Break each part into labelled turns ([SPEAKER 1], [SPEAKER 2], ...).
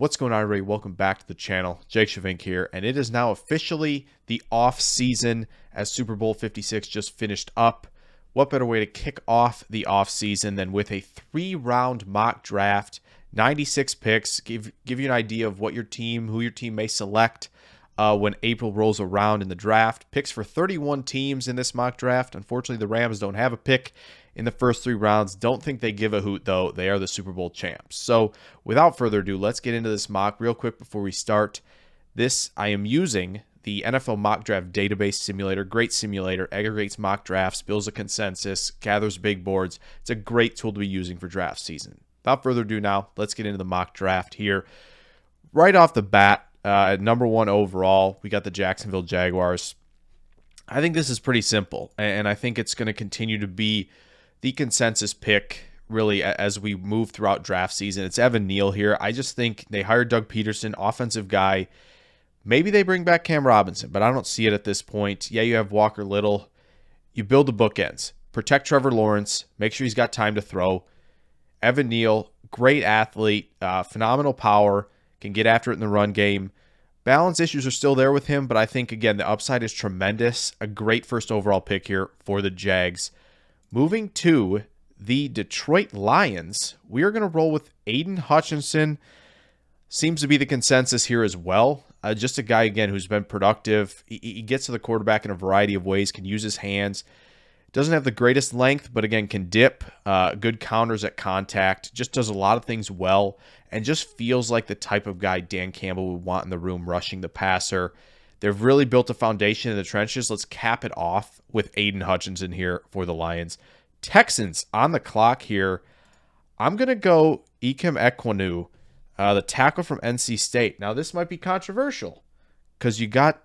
[SPEAKER 1] What's going on, everybody? Welcome back to the channel. Jake Shavink here, and it is now officially the off season as Super Bowl 56 just finished up. What better way to kick off the off season than with a 3-round mock draft, 96 picks, give you an idea of what who your team may select when April rolls around in the draft. Picks for 31 teams in this mock draft. Unfortunately, the Rams don't have a pick in the first 3 rounds. Don't think they give a hoot, though. They are the Super Bowl champs. So without further ado, let's get into this mock real quick before we start. I am using the NFL Mock Draft Database Simulator. Great simulator. Aggregates mock drafts, builds a consensus, gathers big boards. It's a great tool to be using for draft season. Without further ado now, let's get into the mock draft here. Right off the bat, at number 1 overall, we got the Jacksonville Jaguars. I think this is pretty simple, and I think it's going to continue to be the consensus pick, really, as we move throughout draft season. It's Evan Neal here. I just think they hired Doug Peterson, offensive guy. Maybe they bring back Cam Robinson, but I don't see it at this point. Yeah, you have Walker Little. You build the bookends. Protect Trevor Lawrence. Make sure he's got time to throw. Evan Neal, great athlete, phenomenal power, can get after it in the run game. Balance issues are still there with him, but I think, again, the upside is tremendous. A great first overall pick here for the Jags. Moving to the Detroit Lions, we are going to roll with Aiden Hutchinson. Seems to be the consensus here as well. Just a guy, again, who's been productive. He gets to the quarterback in a variety of ways, can use his hands. Doesn't have the greatest length, but again, can dip. Good counters at contact. Just does a lot of things well, and just feels like the type of guy Dan Campbell would want in the room rushing the passer. They've really built a foundation in the trenches. Let's cap it off with Aiden Hutchinson here for the Lions. Texans on the clock here. I'm going to go Ikem Ekwonu, the tackle from NC State. Now, this might be controversial because you got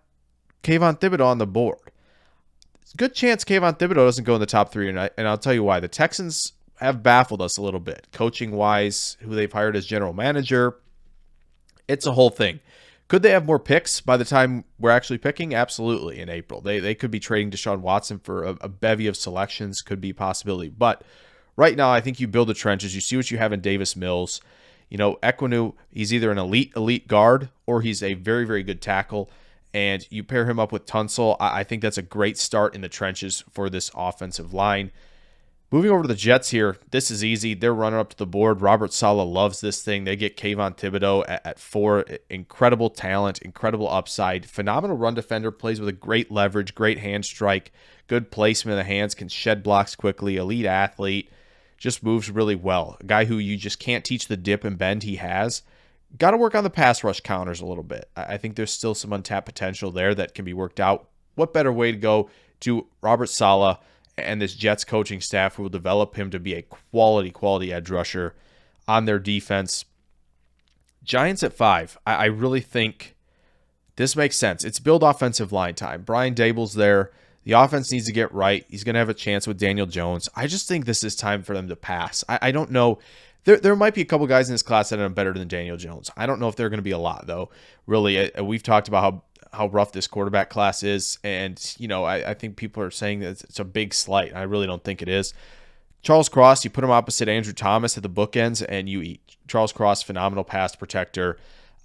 [SPEAKER 1] Kayvon Thibodeau on the board. Good chance Kayvon Thibodeau doesn't go in the top 3, and I'll tell you why. The Texans have baffled us a little bit, coaching-wise, who they've hired as general manager. It's a whole thing. Could they have more picks by the time we're actually picking? Absolutely, in April. They could be trading Deshaun Watson for a bevy of selections, could be a possibility. But right now, I think you build the trenches. You see what you have in Davis Mills. You know, Ekwonu, he's either an elite guard or he's a very, very good tackle. And you pair him up with Tunsil. I think that's a great start in the trenches for this offensive line. Moving over to the Jets here, this is easy. They're running up to the board. Robert Saleh loves this thing. They get Kayvon Thibodeau at 4. Incredible talent, incredible upside. Phenomenal run defender, plays with a great leverage, great hand strike, good placement of the hands, can shed blocks quickly, elite athlete, just moves really well. A guy who you just can't teach the dip and bend he has. Got to work on the pass rush counters a little bit. I think there's still some untapped potential there that can be worked out. What better way to go to Robert Saleh and this Jets coaching staff who will develop him to be a quality edge rusher on their defense. Giants at 5. I really think this makes sense. It's build offensive line time. Brian Dable's there. The offense needs to get right. He's going to have a chance with Daniel Jones. I just think this is time for them to pass. I don't know. There might be a couple guys in this class that are better than Daniel Jones. I don't know if they're going to be a lot, though. Really, we've talked about how rough this quarterback class is, and I think people are saying that it's a big slight. I really don't think it is. Charles Cross, you put him opposite Andrew Thomas at the bookends, and you eat. Charles Cross, phenomenal pass protector.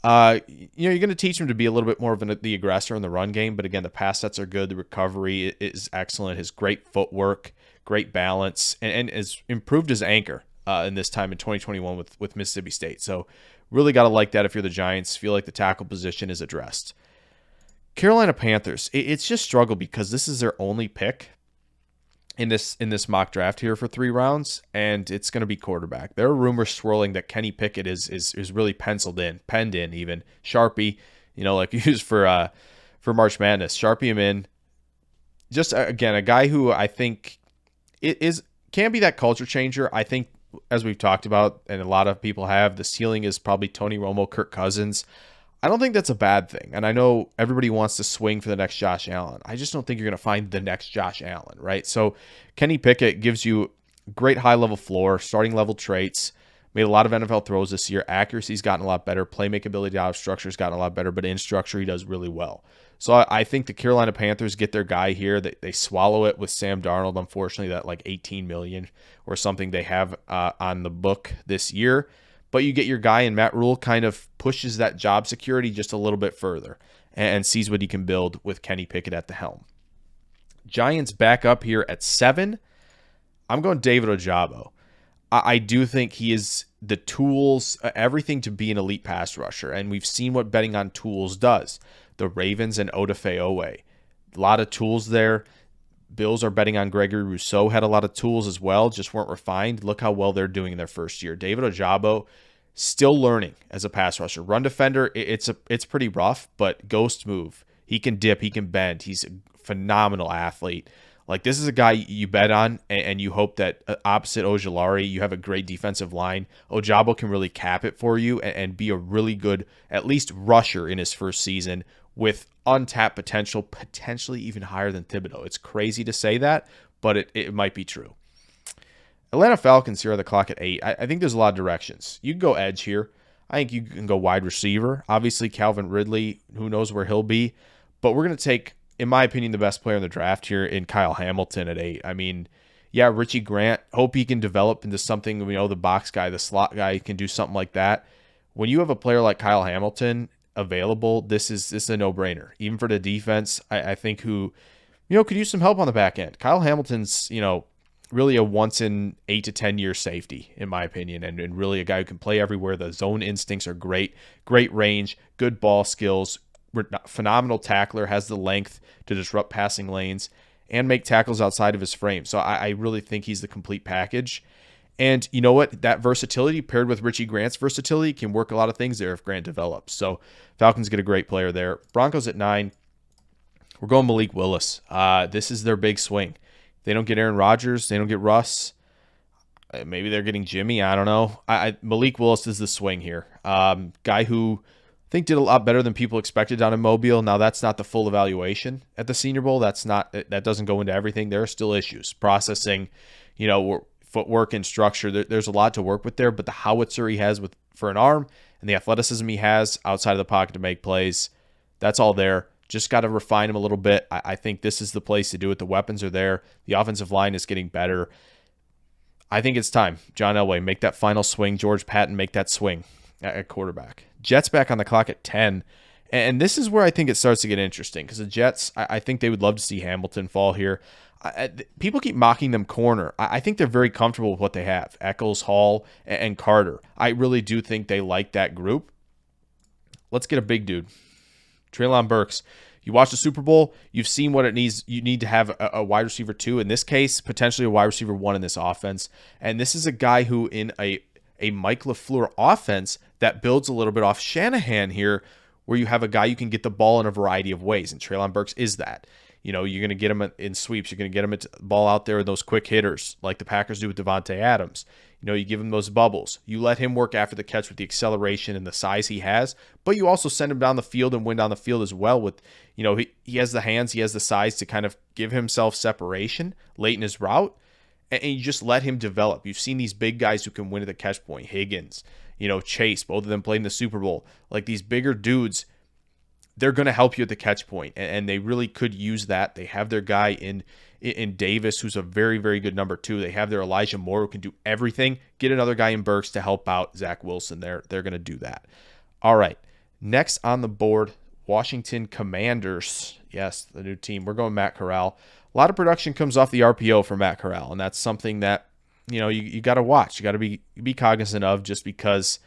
[SPEAKER 1] You're going to teach him to be a little bit more of the aggressor in the run game, but again, the pass sets are good. The recovery is excellent. His great footwork, great balance, and has improved his anchor in this time in 2021 with Mississippi State. So really got to like that if you're the Giants. Feel like the tackle position is addressed. Carolina Panthers, it's just struggle because this is their only pick in this mock draft here for 3 rounds, and it's going to be quarterback. There are rumors swirling that Kenny Pickett is really penned in even. Sharpie, like used for March Madness. Sharpie him in. Just, again, a guy who I think can be that culture changer. I think, as we've talked about, and a lot of people have, the ceiling is probably Tony Romo, Kirk Cousins. I don't think that's a bad thing. And I know everybody wants to swing for the next Josh Allen. I just don't think you're going to find the next Josh Allen, right? So Kenny Pickett gives you great high-level floor, starting-level traits, made a lot of NFL throws this year. Accuracy's gotten a lot better. Playmakeability out of structure's gotten a lot better, but in structure, he does really well. So I think the Carolina Panthers get their guy here. They swallow it with Sam Darnold, unfortunately, that like $18 million or something they have on the book this year. but you get your guy, and Matt Rule kind of pushes that job security just a little bit further and sees what he can build with Kenny Pickett at the helm. Giants back up here at 7. I'm going David Ojabo. I do think he is the tools, everything to be an elite pass rusher, and we've seen what betting on tools does. The Ravens and Odafe Owe. A lot of tools there. Bills are betting on Gregory Rousseau, had a lot of tools as well, just weren't refined. Look how well they're doing in their first year. David Ojabo, still learning as a pass rusher. Run defender, it's pretty rough, but ghost move. He can dip, he can bend. He's a phenomenal athlete. Like, this is a guy you bet on, and you hope that opposite Ojulari, you have a great defensive line. Ojabo can really cap it for you and be a really good, at least rusher in his first season with untapped potential, potentially even higher than Thibodeau. It's crazy to say that, but it might be true. Atlanta Falcons here on the clock at 8. I think there's a lot of directions. You can go edge here. I think you can go wide receiver. Obviously, Calvin Ridley, who knows where he'll be. But we're going to take, in my opinion, the best player in the draft here in Kyle Hamilton at 8. I mean, yeah, Richie Grant, hope he can develop into something, the box guy, the slot guy, can do something like that. When you have a player like Kyle Hamilton available, this is a no-brainer. Even for the defense, I think who, could use some help on the back end. Kyle Hamilton's, really a once in 8 to 10 year safety, in my opinion, and really a guy who can play everywhere. The zone instincts are great range, good ball skills, phenomenal tackler, has the length to disrupt passing lanes and make tackles outside of his frame. So I really think he's the complete package. And you know what? That versatility paired with Richie Grant's versatility can work a lot of things there if Grant develops. So Falcons get a great player there. Broncos at 9. We're going Malik Willis. This is their big swing. They don't get Aaron Rodgers. They don't get Russ. Maybe they're getting Jimmy. I don't know. Malik Willis is the swing here. Guy who I think did a lot better than people expected down in Mobile. Now, that's not the full evaluation at the Senior Bowl. That doesn't go into everything. There are still issues. Processing, footwork and structure. There's a lot to work with there. But the howitzer he has for an arm and the athleticism he has outside of the pocket to make plays, that's all there. Just got to refine him a little bit. I think this is the place to do it. The weapons are there. The offensive line is getting better. I think it's time. John Elway, make that final swing. George Patton, make that swing at quarterback. Jets back on the clock at 10. And this is where I think it starts to get interesting because the Jets, I think they would love to see Hamilton fall here. People keep mocking them corner. I think they're very comfortable with what they have. Eccles, Hall, and Carter. I really do think they like that group. Let's get a big dude. Treylon Burks. You watch the Super Bowl, you've seen what it needs. You need to have a wide receiver 2. In this case, potentially a wide receiver 1 in this offense. And this is a guy who in a Mike LaFleur offense that builds a little bit off Shanahan here, where you have a guy you can get the ball in a variety of ways. And Treylon Burks is that. You're going to get him in sweeps. You're going to get him the ball out there with those quick hitters like the Packers do with Devontae Adams. You give him those bubbles. You let him work after the catch with the acceleration and the size he has, but you also send him down the field and win down the field as well with, he has the hands, he has the size to kind of give himself separation late in his route, and you just let him develop. You've seen these big guys who can win at the catch point. Higgins, Chase, both of them played in the Super Bowl. Like these bigger dudes, they're going to help you at the catch point, and they really could use that. They have their guy in Davis, who's a very, very good number 2. They have their Elijah Moore, who can do everything. Get another guy in Burks to help out Zach Wilson. They're going to do that. All right, next on the board, Washington Commanders. Yes, the new team. We're going Matt Corral. A lot of production comes off the RPO for Matt Corral, and that's something that you got to watch. You got to be cognizant of, just because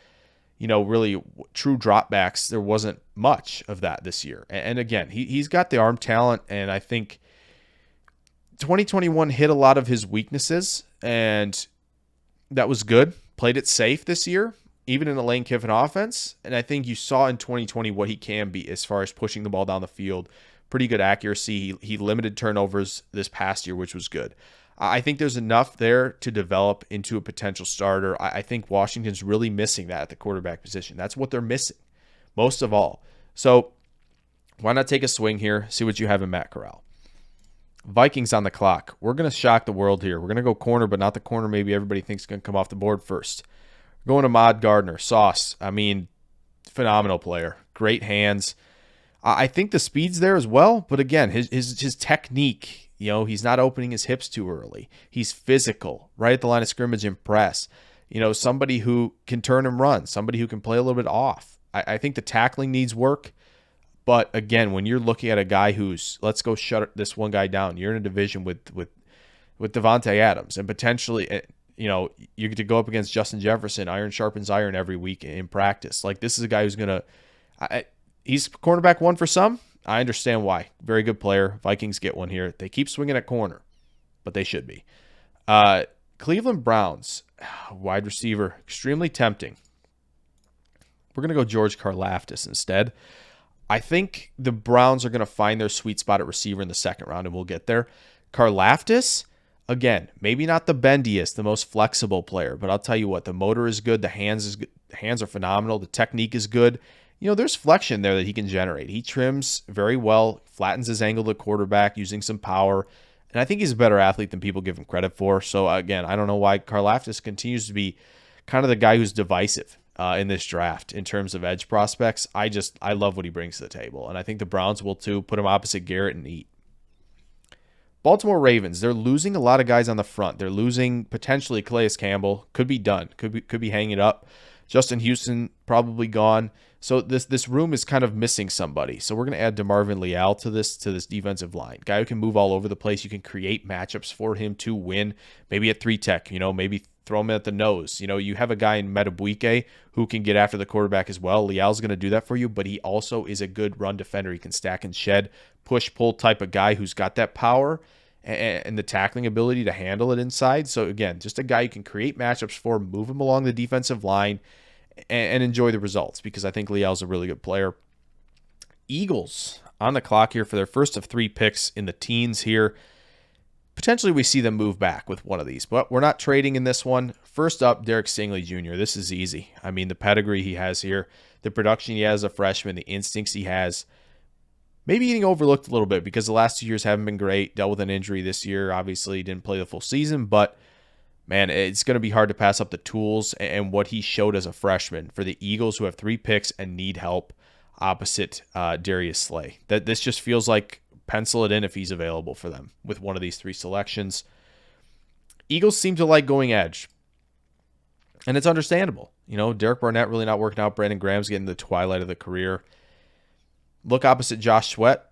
[SPEAKER 1] really true dropbacks, there wasn't much of that this year. And again, he's got the arm talent, and I think 2021 hit a lot of his weaknesses, and that was good. Played it safe this year, even in the Lane Kiffin offense. And I think you saw in 2020 what he can be as far as pushing the ball down the field. Pretty good accuracy. He limited turnovers this past year, which was good. I think there's enough there to develop into a potential starter. I think Washington's really missing that at the quarterback position. That's what they're missing, most of all. So why not take a swing here, see what you have in Matt Corral. Vikings on the clock. We're going to shock the world here. We're going to go corner, but not the corner maybe everybody thinks is going to come off the board first. We're going to Ahmad Gardner. Sauce. I mean, phenomenal player. Great hands. I think the speed's there as well, but again, his technique, he's not opening his hips too early. He's physical, right at the line of scrimmage and press. somebody who can turn and run, somebody who can play a little bit off. I think the tackling needs work. But again, when you're looking at a guy who's, let's go shut this one guy down, you're in a division with Devontae Adams, and potentially, you get to go up against Justin Jefferson. Iron sharpens iron every week in practice. Like, this is a guy who's he's cornerback one for some. I understand why. Very good player. Vikings get one here. They keep swinging at corner, but they should be. Cleveland Browns, wide receiver, extremely tempting. We're going to go George Karlaftis instead. I think the Browns are going to find their sweet spot at receiver in the second round, and we'll get there. Karlaftis, again, maybe not the bendiest, the most flexible player, but I'll tell you what, the motor is good, the hands are phenomenal, the technique is good. There's flexion there that he can generate. He trims very well, flattens his angle to quarterback using some power, and I think he's a better athlete than people give him credit for. So again, I don't know why Karlaftis continues to be kind of the guy who's divisive in this draft in terms of edge prospects. I love what he brings to the table, and I think the Browns will too. Put him opposite Garrett and eat. Baltimore Ravens, they're losing a lot of guys on the front. They're losing potentially Calais Campbell. Could be done. Could be hanging up. Justin Houston probably gone. So this room is kind of missing somebody. So we're going to add DeMarvin Leal to this defensive line. Guy who can move all over the place. You can create matchups for him to win. Maybe at 3-tech, maybe throw him at the nose. You have a guy in Metabuike who can get after the quarterback as well. Leal's going to do that for you, but he also is a good run defender. He can stack and shed, push-pull type of guy who's got that power and the tackling ability to handle it inside. So again, just a guy you can create matchups for, move him along the defensive line, and enjoy the results, because I think Leal's a really good player. Eagles on the clock here for their first of 3 picks in the teens here. Potentially we see them move back with one of these, but we're not trading in this one. First up, Derek Stingley Jr. This is easy. I mean, the pedigree he has here, the production he has as a freshman, the instincts he has, maybe getting overlooked a little bit because the last 2 years haven't been great. Dealt with an injury this year. Obviously didn't play the full season, but man, it's going to be hard to pass up the tools and what he showed as a freshman for the Eagles, who have 3 picks and need help opposite Darius Slay. This just feels like pencil it in if he's available for them with one of these 3 selections. Eagles seem to like going edge, and it's understandable. Derek Barnett really not working out. Brandon Graham's getting the twilight of the career. Look opposite Josh Sweat.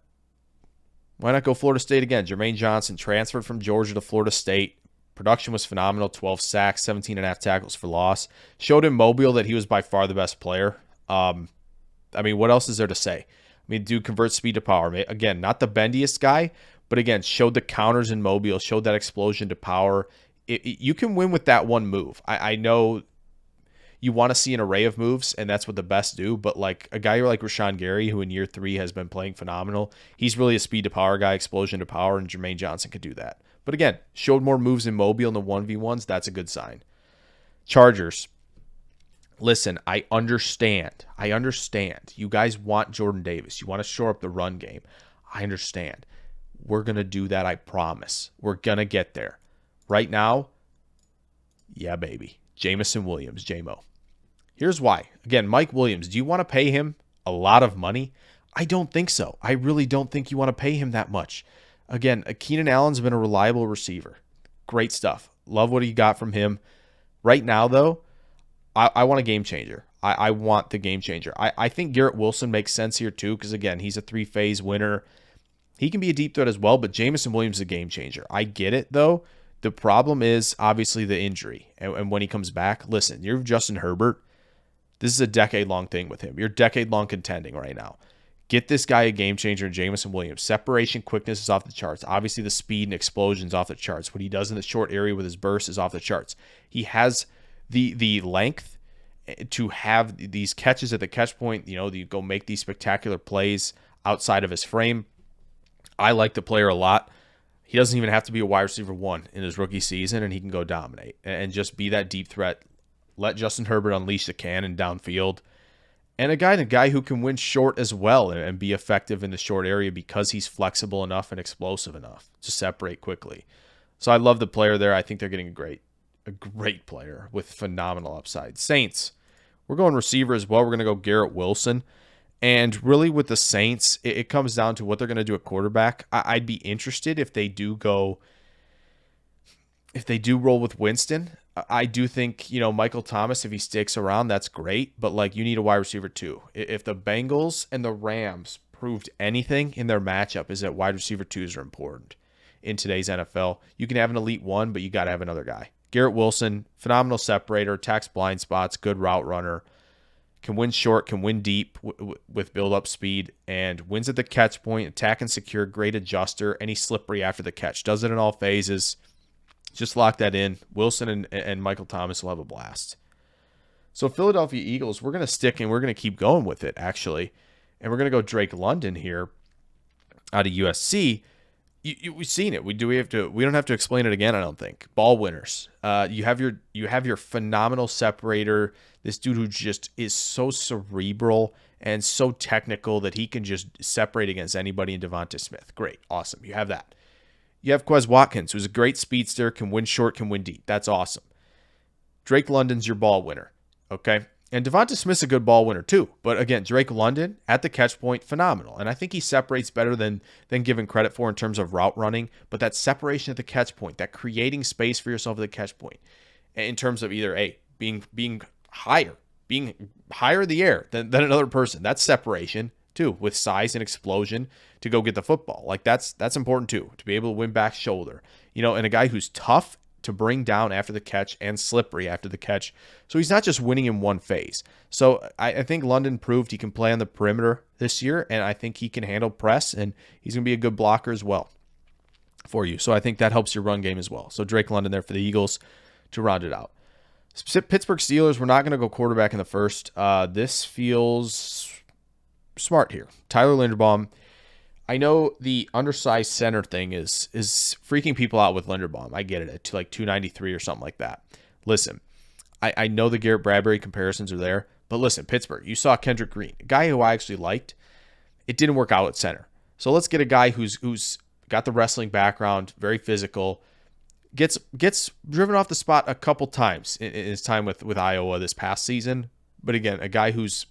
[SPEAKER 1] Why not go Florida State again? Jermaine Johnson transferred from Georgia to Florida State. Production was phenomenal, 12 sacks, 17.5 tackles for loss. Showed in Mobile that he was by far the best player. What else is there to say? Dude converts speed to power. Again, not the bendiest guy, but again, showed the counters in Mobile, showed that explosion to power. You can win with that one move. I know you want to see an array of moves, and that's what the best do, but like a guy like Rashawn Gary, who in year 3 has been playing phenomenal, he's really a speed to power guy, explosion to power, and Jermaine Johnson could do that. But again, showed more moves in Mobile in the 1v1s. That's a good sign. Chargers. Listen, I understand. You guys want Jordan Davis. You want to shore up the run game. I understand. We're going to do that, I promise. We're going to get there. Right now, yeah, baby. Jamison Williams, J-Mo. Here's why. Again, Mike Williams, do you want to pay him a lot of money? I don't think so. I really don't think you want to pay him that much. Again, Keenan Allen's been a reliable receiver. Great stuff. Love what he got from him. Right now, though, I want a game changer. I want the game changer. I think Garrett Wilson makes sense here, too, because, again, he's a 3-phase winner. He can be a deep threat as well, but Jamison Williams is a game changer. I get it, though. The problem is, obviously, the injury. And when he comes back, listen, you're Justin Herbert. This is a decade-long thing with him. You're decade-long contending right now. Get this guy a game changer in Jamison Williams. Separation, quickness is off the charts. Obviously, the speed and explosion is off the charts. What he does in the short area with his burst is off the charts. He has the length to have these catches at the catch point. You go make these spectacular plays outside of his frame. I like the player a lot. He doesn't even have to be a wide receiver 1 in his rookie season, and he can go dominate and just be that deep threat. Let Justin Herbert unleash the cannon downfield. And a guy who can win short as well and be effective in the short area because he's flexible enough and explosive enough to separate quickly. So I love the player there. I think they're getting a great player with phenomenal upside. Saints, we're going receiver as well. We're going to go Garrett Wilson. And really with the Saints, it comes down to what they're going to do at quarterback. I'd be interested if they do roll with Winston. I do think, Michael Thomas, if he sticks around, that's great. But, like, you need a wide receiver too. If the Bengals and the Rams proved anything in their matchup, is that wide receiver twos are important in today's NFL. You can have an elite one, but you got to have another guy. Garrett Wilson, phenomenal separator, attacks blind spots, good route runner, can win short, can win deep with build-up speed, and wins at the catch point, attack and secure, great adjuster, and he's slippery after the catch. Does it in all phases. Just lock that in. Wilson and Michael Thomas will have a blast. So Philadelphia Eagles, we're going to stick and we're going to keep going with it, actually. And we're going to go Drake London here out of USC. We've seen it. We don't have to explain it again, I don't think. Ball winners. You have your phenomenal separator. This dude who just is so cerebral and so technical that he can just separate against anybody in Devonta Smith. Great. Awesome. You have that. You have Quay Walker, who's a great speedster, can win short, can win deep. That's awesome. Drake London's your ball winner, okay? And Devonta Smith's a good ball winner too. But again, Drake London at the catch point, phenomenal. And I think he separates better than given credit for in terms of route running. But that separation at the catch point, that creating space for yourself at the catch point, in terms of either being higher in the air than another person, that's separation too, with size and explosion to go get the football. Like that's important too, to be able to win back shoulder, and a guy who's tough to bring down after the catch and slippery after the catch. So he's not just winning in one phase. So I think London proved he can play on the perimeter this year, and I think he can handle press, and he's going to be a good blocker as well for you. So I think that helps your run game as well. So Drake London there for the Eagles to round it out. Pittsburgh Steelers, we're not going to go quarterback in the first. This feels smart here. Tyler Linderbaum. I know the undersized center thing is freaking people out with Linderbaum. I get it, at like 293 or something like that. Listen, I know the Garrett Bradbury comparisons are there, but listen, Pittsburgh, you saw Kendrick Green, a guy who I actually liked. It didn't work out at center. So let's get a guy who's got the wrestling background, very physical, gets driven off the spot a couple times in his time with Iowa this past season. But again, a guy who's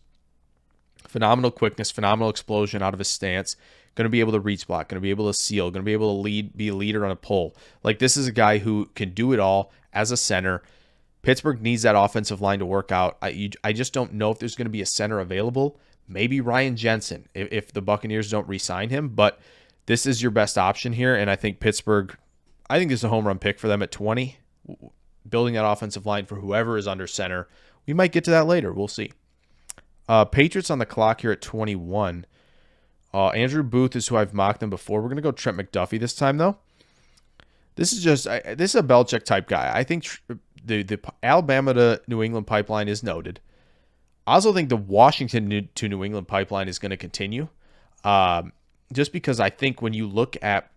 [SPEAKER 1] phenomenal quickness, phenomenal explosion out of his stance, going to be able to reach block, going to be able to seal, going to be able to be a leader on a pull. Like, this is a guy who can do it all as a center. Pittsburgh needs that offensive line to work out. I just don't know if there's going to be a center available. Maybe Ryan Jensen if the Buccaneers don't re-sign him, but this is your best option here, and I think Pittsburgh, I think this is a home run pick for them at 20. Building that offensive line for whoever is under center. We might get to that later. We'll see. Patriots on the clock here at 21. Andrew Booth is who I've mocked them before. We're going to go Trent McDuffie this time, though. This is a Belichick type guy. I think the Alabama to New England pipeline is noted. I also think the Washington to New England pipeline is going to continue. Just because I think when you look at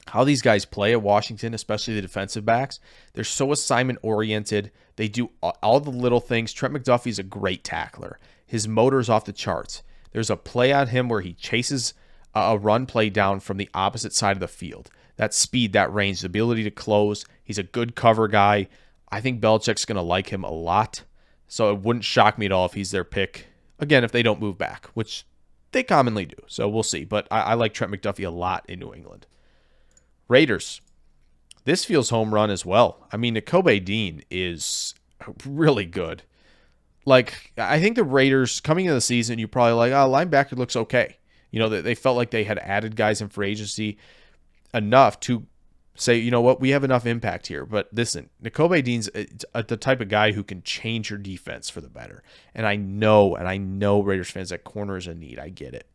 [SPEAKER 1] how these guys play at Washington, especially the defensive backs, they're so assignment-oriented. They do all the little things. Trent McDuffie is a great tackler. His motor's off the charts. There's a play on him where he chases a run play down from the opposite side of the field. That speed, that range, the ability to close. He's a good cover guy. I think Belichick's going to like him a lot. So it wouldn't shock me at all if he's their pick. Again, if they don't move back, which they commonly do. So we'll see. But I like Trent McDuffie a lot in New England. Raiders. This feels home run as well. I mean, Nakobe Dean is really good. Like, I think the Raiders, coming into the season, you're probably like, linebacker looks okay. They felt like they had added guys in free agency enough to say, you know what, we have enough impact here. But listen, Nakobe Dean's the type of guy who can change your defense for the better. And I know Raiders fans, that corner is a need. I get it.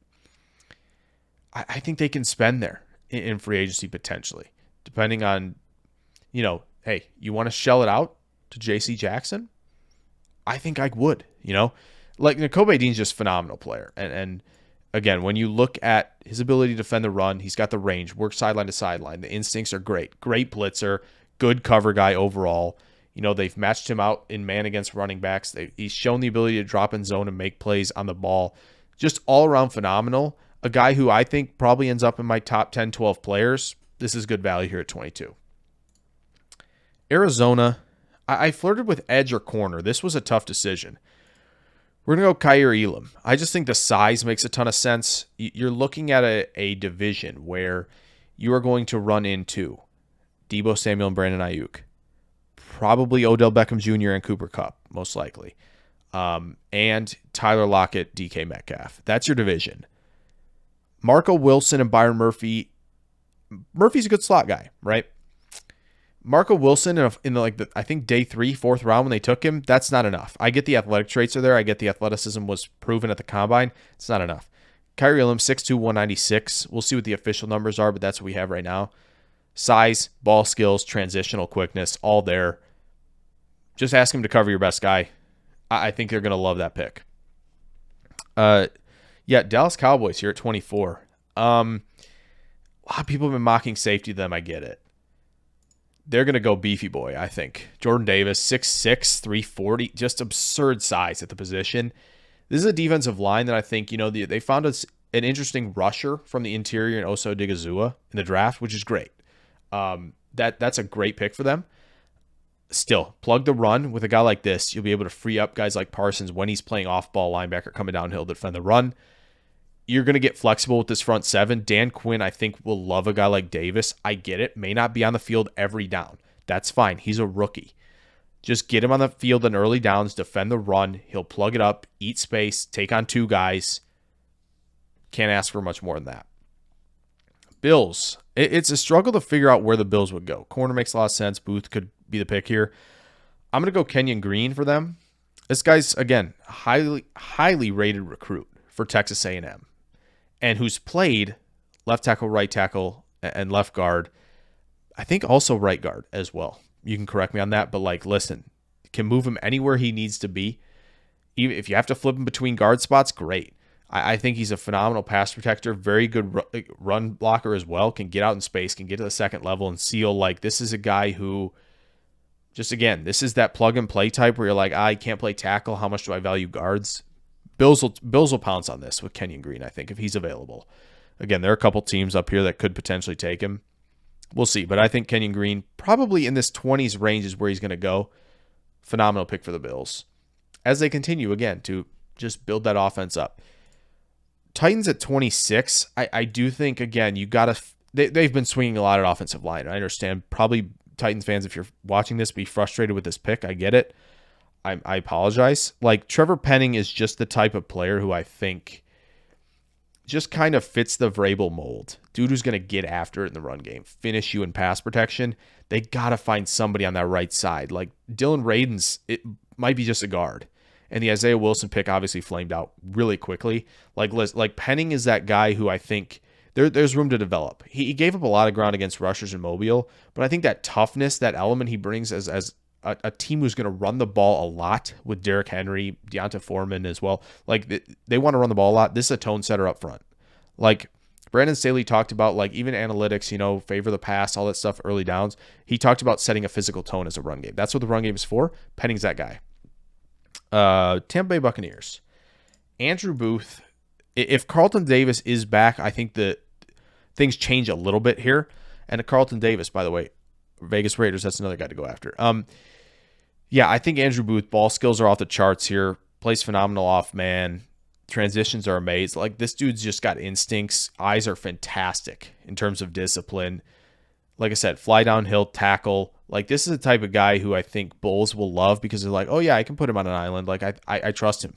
[SPEAKER 1] I think they can spend there in free agency potentially, depending on, hey, you want to shell it out to J.C. Jackson? I think I would, Like, Nakobe Dean's just a phenomenal player. And again, when you look at his ability to defend the run, he's got the range, works sideline to sideline. The instincts are great. Great blitzer, good cover guy overall. They've matched him out in man against running backs. He's shown the ability to drop in zone and make plays on the ball. Just all around phenomenal. A guy who I think probably ends up in my top 10, 12 players. This is good value here at 22. Arizona. I flirted with edge or corner. This was a tough decision. We're going to go Kaiir Elam. I just think the size makes a ton of sense. You're looking at a division where you are going to run into Deebo Samuel and Brandon Ayuk. probably Odell Beckham Jr. and Cooper Kupp, most likely. And Tyler Lockett, DK Metcalf. That's your division. Marco Wilson and Byron Murphy. Murphy's a good slot guy, right? Marco Wilson I think day 3, 4th round when they took him, that's not enough. I get the athletic traits are there. I get the athleticism was proven at the combine. It's not enough. Kyrie Elam, 6'2", 196. We'll see what the official numbers are, but that's what we have right now. Size, ball skills, transitional quickness, all there. Just ask him to cover your best guy. I think they're going to love that pick. Dallas Cowboys here at 24. A lot of people have been mocking safety to them. I get it. They're going to go beefy boy, I think. Jordan Davis, 6'6", 340, just absurd size at the position. This is a defensive line that I think, they found an interesting rusher from the interior in Oso Digizua in the draft, which is great. That's a great pick for them. Still, plug the run with a guy like this. You'll be able to free up guys like Parsons when he's playing off-ball linebacker coming downhill to defend the run. You're going to get flexible with this front seven. Dan Quinn, I think, will love a guy like Davis. I get it. May not be on the field every down. That's fine. He's a rookie. Just get him on the field in early downs, defend the run. He'll plug it up, eat space, take on 2 guys. Can't ask for much more than that. Bills. It's a struggle to figure out where the Bills would go. Corner makes a lot of sense. Booth could be the pick here. I'm going to go Kenyon Green for them. This guy's, again, highly rated recruit for Texas A&M. And who's played left tackle, right tackle, and left guard. I think also right guard as well. You can correct me on that, but listen, can move him anywhere he needs to be. Even if you have to flip him between guard spots, great. I think he's a phenomenal pass protector, very good run blocker as well, can get out in space, can get to the second level and seal. This is a guy who, just again, this is that plug and play type where you're like, I can't play tackle. How much do I value guards? Bills will pounce on this with Kenyon Green, I think, if he's available. Again, there are a couple teams up here that could potentially take him. We'll see, but I think Kenyon Green, probably in this 20s range is where he's going to go. Phenomenal pick for the Bills. As they continue, again, to just build that offense up. Titans at 26, I do think, again, you got to they've been swinging a lot at offensive line. I understand probably Titans fans, if you're watching this, be frustrated with this pick. I get it. I apologize. Trevor Penning is just the type of player who I think just kind of fits the Vrabel mold. Dude who's going to get after it in the run game, finish you in pass protection. They got to find somebody on that right side. Dylan Radins, it might be just a guard. And the Isaiah Wilson pick obviously flamed out really quickly. Penning is that guy who I think there's room to develop. He gave up a lot of ground against rushers in Mobile, but I think that toughness, that element he brings as a team who's going to run the ball a lot with Derrick Henry, Deonta Foreman as well. They want to run the ball a lot. This is a tone setter up front. Brandon Staley talked about, even analytics, favor the pass, all that stuff, early downs. He talked about setting a physical tone as a run game. That's what the run game is for. Penning's that guy. Tampa Bay Buccaneers. Andrew Booth. If Carlton Davis is back, I think that things change a little bit here. And Carlton Davis, by the way, Vegas Raiders, that's another guy to go after. I think Andrew Booth, ball skills are off the charts here. Plays phenomenal off man. Transitions are amazing. This dude's just got instincts. Eyes are fantastic in terms of discipline. Like I said, fly downhill, tackle. This is the type of guy who I think Bulls will love because they're like, oh yeah, I can put him on an island. I trust him.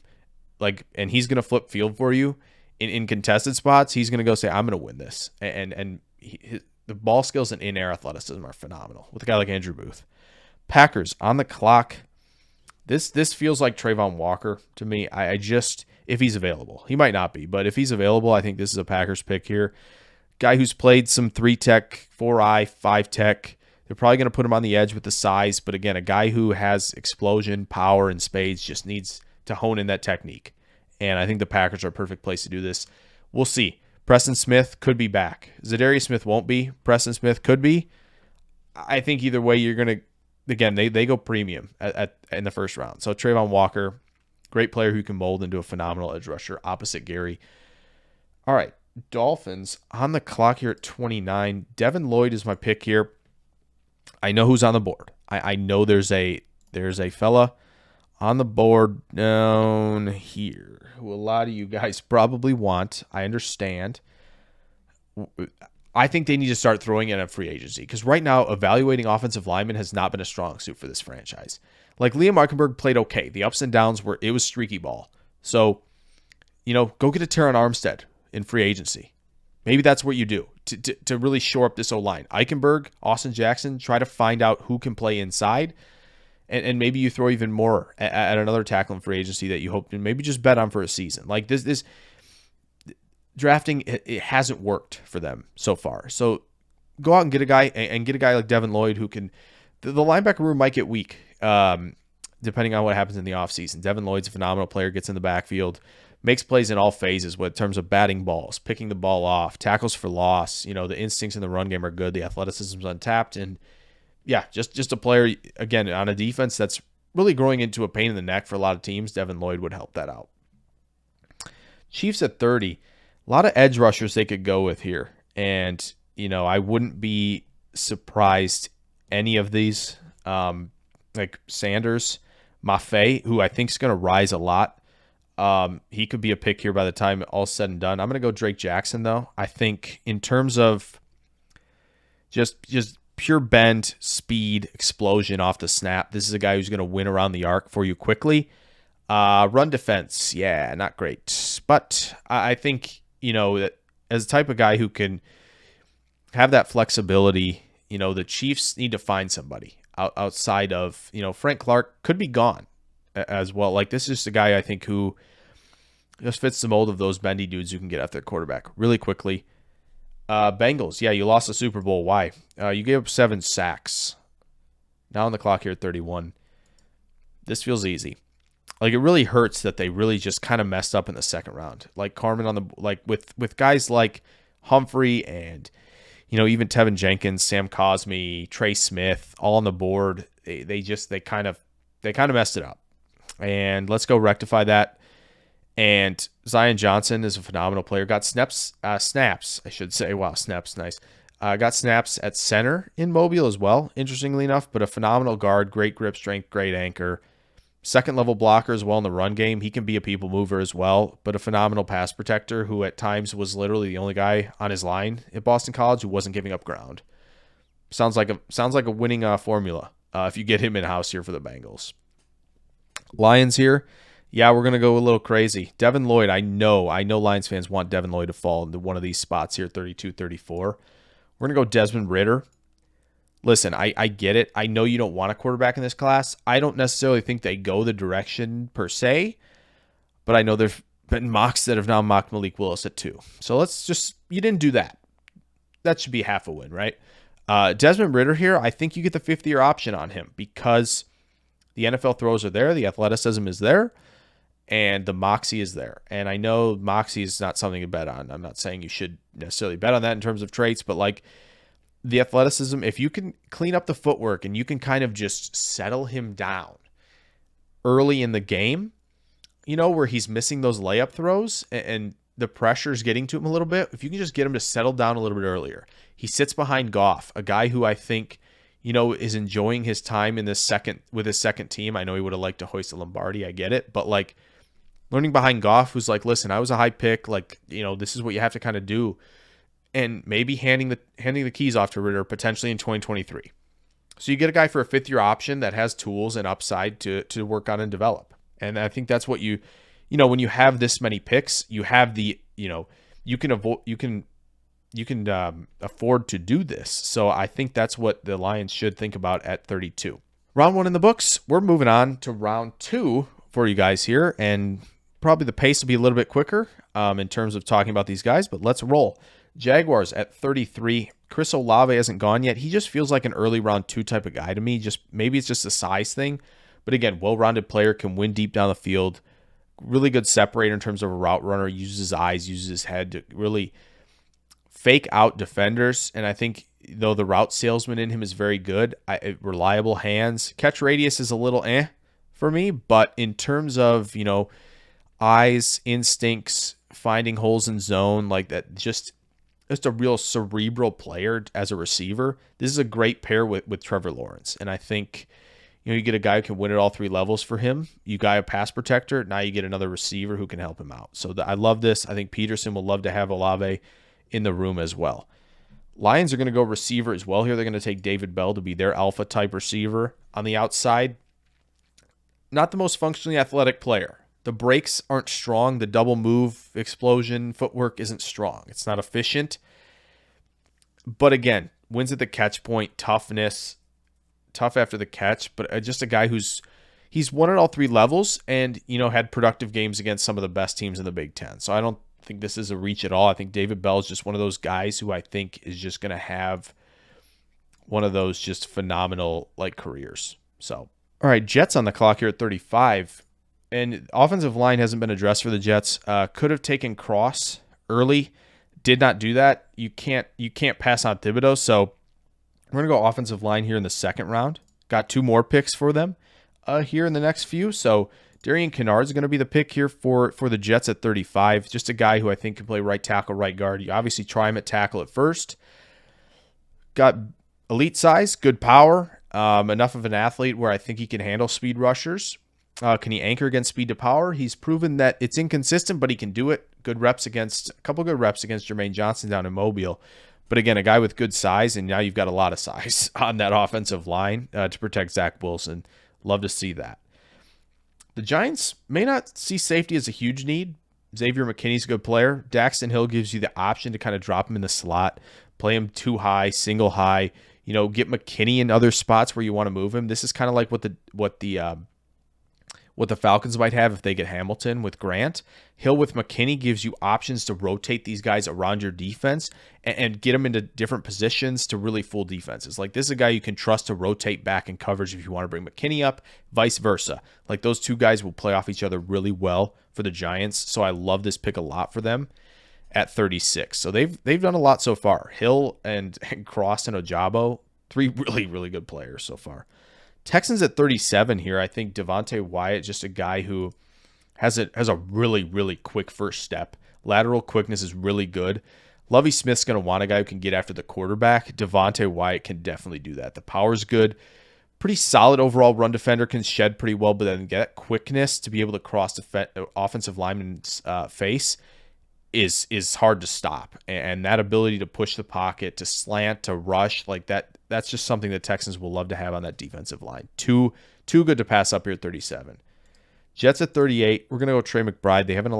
[SPEAKER 1] And he's going to flip field for you in contested spots. He's going to go say, I'm going to win this. The ball skills and in-air athleticism are phenomenal with a guy like Andrew Booth. Packers on the clock. This feels like Trayvon Walker to me. I just, if he's available, he might not be, but if he's available, I think this is a Packers pick here. Guy who's played some 3-tech, 4-eye, 5-tech. They're probably going to put him on the edge with the size, but again, a guy who has explosion, power, and spades just needs to hone in that technique. And I think the Packers are a perfect place to do this. We'll see. Preston Smith could be back. Zadarius Smith won't be. Preston Smith could be. I think either way, you're going to, again, they go premium in the first round. So Trayvon Walker, great player who can mold into a phenomenal edge rusher opposite Gary. All right, Dolphins on the clock here at 29. Devin Lloyd is my pick here. I know who's on the board. I know there's a fella on the board down here who a lot of you guys probably want. I understand. I think they need to start throwing in a free agency because right now evaluating offensive linemen has not been a strong suit for this franchise. Like Liam Eichenberg played okay. The ups and downs it was streaky ball. So, go get a Terron Armstead in free agency. Maybe that's what you do to really shore up this O-line. Eichenberg, Austin Jackson, try to find out who can play inside. And maybe you throw even more at another tackle in free agency that you hope to maybe just bet on for a season. Like this drafting, it hasn't worked for them so far. So go out and get a guy like Devin Lloyd who can. The linebacker room might get weak depending on what happens in the offseason. Devin Lloyd's a phenomenal player, gets in the backfield, makes plays in all phases in terms of batting balls, picking the ball off, tackles for loss. The instincts in the run game are good. The athleticism's untapped. And yeah, just a player, again, on a defense that's really growing into a pain in the neck for a lot of teams. Devin Lloyd would help that out. Chiefs at 30. A lot of edge rushers they could go with here. And, I wouldn't be surprised any of these, like Sanders, Maffei, who I think is going to rise a lot. He could be a pick here by the time all's said and done. I'm going to go Drake Jackson, though. I think in terms of just pure bend, speed, explosion off the snap, this is a guy who's going to win around the arc for you quickly. Run defense, yeah, not great. But I think, that as a type of guy who can have that flexibility, the Chiefs need to find somebody outside of, Frank Clark could be gone as well. Like, this is just a guy I think who just fits the mold of those bendy dudes who can get after their quarterback really quickly. Bengals, yeah, you lost the Super Bowl. Why? You gave up 7 sacks. Now on the clock here at 31. This feels easy. Like, it really hurts that they really just kind of messed up in the second round. Like Carmen with guys like Humphrey and even Tevin Jenkins, Sam Cosmi, Trey Smith, all on the board. They kind of messed it up. And let's go rectify that. And Zion Johnson is a phenomenal player. Got snaps, I should say. Wow, snaps, nice. Got snaps at center in Mobile as well, interestingly enough, but a phenomenal guard, great grip strength, great anchor. Second level blocker as well in the run game. He can be a people mover as well, but a phenomenal pass protector who at times was literally the only guy on his line at Boston College who wasn't giving up ground. Sounds like a winning formula if you get him in-house here for the Bengals. Lions here. Yeah, we're going to go a little crazy. Devin Lloyd, I know Lions fans want Devin Lloyd to fall into one of these spots here, 32, 34. We're going to go Desmond Ritter. Listen, I get it. I know you don't want a quarterback in this class. I don't necessarily think they go the direction per se, but I know there've been mocks that have now mocked Malik Willis at 2. So you didn't do that. That should be half a win, right? Desmond Ritter here, I think you get the 5th-year option on him because the NFL throws are there, the athleticism is there, and the moxie is there. And I know moxie is not something to bet on. I'm not saying you should necessarily bet on that in terms of traits, but like the athleticism, if you can clean up the footwork and you can kind of just settle him down early in the game, where he's missing those layup throws and the pressure's getting to him a little bit, if you can just get him to settle down a little bit earlier. He sits behind Goff, a guy who I think, is enjoying his time with his second team. I know he would have liked to hoist a Lombardi. I get it. But like learning behind Goff, who's like, listen, I was a high pick. Like, this is what you have to kind of do. And maybe handing the keys off to Ritter potentially in 2023. So you get a guy for a 5th-year option that has tools and upside to work on and develop. And I think that's what when you have this many picks, you have you can afford to do this. So I think that's what the Lions should think about at 32. Round 1 in the books. We're moving on to round 2 for you guys here, and probably the pace will be a little bit quicker in terms of talking about these guys, but let's roll. Jaguars at 33. Chris Olave hasn't gone yet. He just feels like an early round 2 type of guy to me. Maybe it's just a size thing. But again, well-rounded player, can win deep down the field. Really good separator in terms of a route runner. Uses his eyes, uses his head to really fake out defenders. And I think, though the route salesman in him is very good, reliable hands. Catch radius is a little for me. But in terms of, eyes, instincts, finding holes in zone, like that, just a real cerebral player as a receiver. This is a great pair with Trevor Lawrence. And I think, you get a guy who can win at all 3 levels for him. You got a pass protector. Now you get another receiver who can help him out. So I love this. I think Peterson will love to have Olave in the room as well. Lions are going to go receiver as well here. They're going to take David Bell to be their alpha type receiver on the outside. Not the most functionally athletic player. The breaks aren't strong. The double move explosion footwork isn't strong. It's not efficient. But again, wins at the catch point, toughness, tough after the catch, but just a guy he's won at all three levels and, had productive games against some of the best teams in the Big Ten. So I don't think this is a reach at all. I think David Bell is just one of those guys who I think is just going to have one of those just phenomenal careers. So, all right, Jets on the clock here at 35. And offensive line hasn't been addressed for the Jets. Could have taken Cross early. Did not do that. You can't pass on Thibodeau. So we're going to go offensive line here in the second round. Got 2 more picks for them here in the next few. So Darian Kinnard is going to be the pick here for the Jets at 35. Just a guy who I think can play right tackle, right guard. You obviously try him at tackle at first. Got elite size, good power, enough of an athlete where I think he can handle speed rushers. Can he anchor against speed to power? He's proven that it's inconsistent, but he can do it. A couple good reps against Jermaine Johnson down in Mobile. But again, a guy with good size, and now you've got a lot of size on that offensive line to protect Zach Wilson. Love to see that. The Giants may not see safety as a huge need. Xavier McKinney's a good player. Daxton Hill gives you the option to kind of drop him in the slot, play him too high, single high. Get McKinney in other spots where you want to move him. This is kind of like what the Falcons might have if they get Hamilton with Grant. Hill with McKinney gives you options to rotate these guys around your defense and get them into different positions to really fool defenses. This is a guy you can trust to rotate back in coverage if you want to bring McKinney up, vice versa. Those two guys will play off each other really well for the Giants. So I love this pick a lot for them at 36. So they've done a lot so far. Hill and Cross and Ojabo, 3 really, really good players so far. Texans at 37 here. I think Devontae Wyatt, just a guy who has a really, really quick first step. Lateral quickness is really good. Lovie Smith's going to want a guy who can get after the quarterback. Devontae Wyatt can definitely do that. The power's good. Pretty solid overall run defender, can shed pretty well, but then get quickness to be able to cross offensive lineman's face is hard to stop. And that ability to push the pocket, to slant, to rush, that's just something that Texans will love to have on that defensive line. Too good to pass up here at 37. Jets at 38. We're going to go Trey McBride. They haven't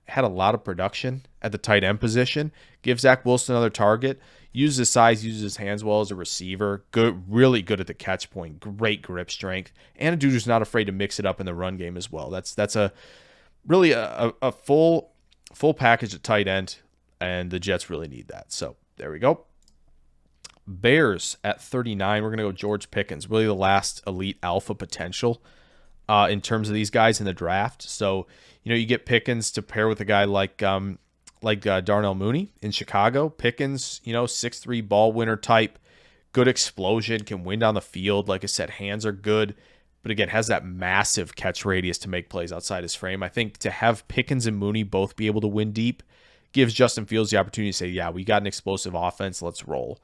[SPEAKER 1] had a lot of production at the tight end position. Give Zach Wilson another target. Uses his size, uses his hands well as a receiver. Good, really good at the catch point. Great grip strength. And a dude who's not afraid to mix it up in the run game as well. That's a really a full package at tight end, and the Jets really need that. So there we go. Bears at 39. We're going to go George Pickens. Really the last elite alpha potential in terms of these guys in the draft. So, you get Pickens to pair with a guy like Darnell Mooney in Chicago. Pickens, 6'3" ball winner type, good explosion, can win down the field. Like I said, hands are good, but again, has that massive catch radius to make plays outside his frame. I think to have Pickens and Mooney both be able to win deep gives Justin Fields the opportunity to say, yeah, we got an explosive offense. Let's roll.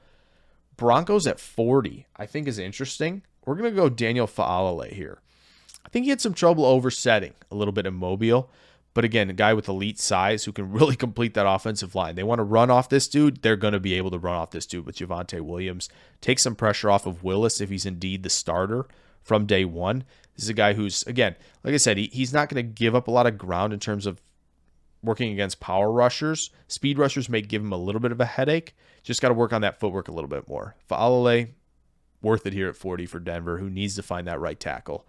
[SPEAKER 1] Broncos at 40, I think is interesting. We're going to go Daniel Faalele here. I think he had some trouble oversetting a little bit in Mobile, but again, a guy with elite size who can really complete that offensive line. They want to run off this dude. They're going to be able to run off this dude with Javonte Williams. Take some pressure off of Willis if he's indeed the starter from day one. This is a guy who's, again, like I said, he's not going to give up a lot of ground in terms of working against power rushers. Speed rushers may give him a little bit of a headache. Just got to work on that footwork a little bit more. Faalele, worth it here at 40 for Denver, who needs to find that right tackle.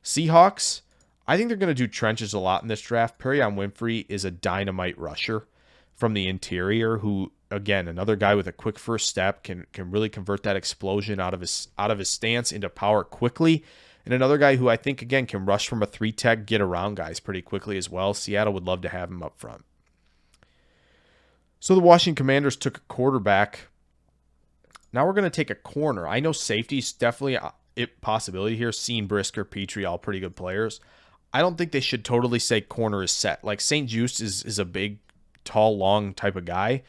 [SPEAKER 1] Seahawks, I think they're going to do trenches a lot in this draft. Perion Winfrey is a dynamite rusher from the interior who, again, another guy with a quick first step, can really convert that explosion out of his stance into power quickly. And another guy who I think, again, can rush from a 3-tech, get around guys pretty quickly as well. Seattle would love to have him up front. So the Washington Commanders took a quarterback. Now we're going to take a corner. I know safety is definitely a possibility here. Sean Brisker, Petrie, all pretty good players. I don't think they should totally say corner is set. Like St. Juste is a big, tall, long type of guy.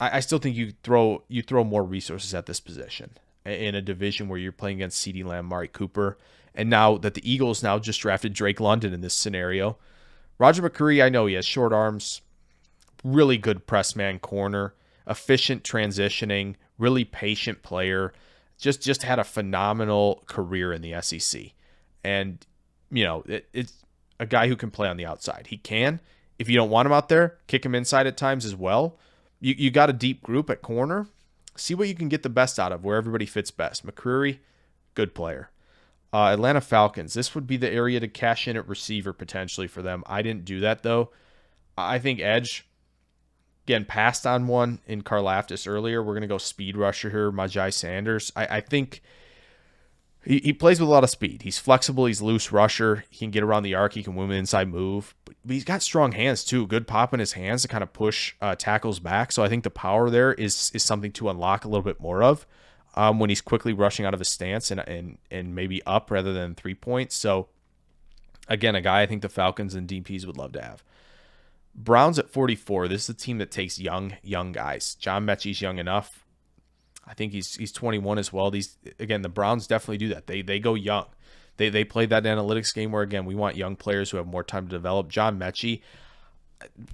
[SPEAKER 1] I still think you throw more resources at this position in a division where you're playing against CeeDee Lamb, Mari Cooper, and now that the Eagles now just drafted Drake London in this scenario. Roger McCreary, I know he has short arms, really good press man corner. efficient transitioning, really patient player. Just had a phenomenal career in the SEC. And, it's a guy who can play on the outside. He can. If you don't want him out there, kick him inside at times as well. You got a deep group at corner. See what you can get the best out of, where everybody fits best. McCreary, good player. Atlanta Falcons. This would be the area to cash in at receiver potentially for them. I didn't do that, though. I think edge, again, passed on one in Karlaftis earlier. We're going to go speed rusher here, Majai Sanders. I think he plays with a lot of speed. He's flexible. He's loose rusher. He can get around the arc. He can win an inside move. But he's got strong hands, too. Good pop in his hands to kind of push tackles back. So I think the power there is something to unlock a little bit more of when he's quickly rushing out of his stance and maybe up rather than 3 points. So, again, a guy I think the Falcons and DPs would love to have. Browns at 44. This is a team that takes young guys. John Mechie's young enough. I think he's 21 as well. The Browns definitely do that. They go young. They play that analytics game where, again, we want young players who have more time to develop. John Mechie,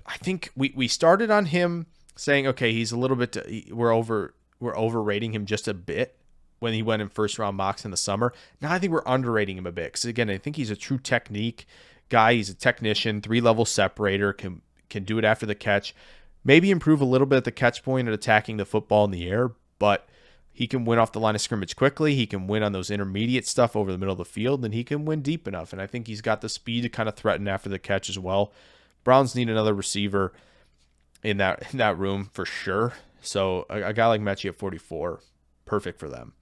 [SPEAKER 1] I think we started on him saying, okay, he's a little bit, we're overrating him just a bit when he went in first round mocks in the summer. Now I think we're underrating him a bit because, again, I think he's a true technique guy. He's a technician, 3-level separator, can do it after the catch, maybe improve a little bit at the catch point at attacking the football in the air, but he can win off the line of scrimmage quickly. He can win on those intermediate stuff over the middle of the field, and he can win deep enough. And I think he's got the speed to kind of threaten after the catch as well. Browns need another receiver in that room for sure. So a guy like Mechie at 44, perfect for them.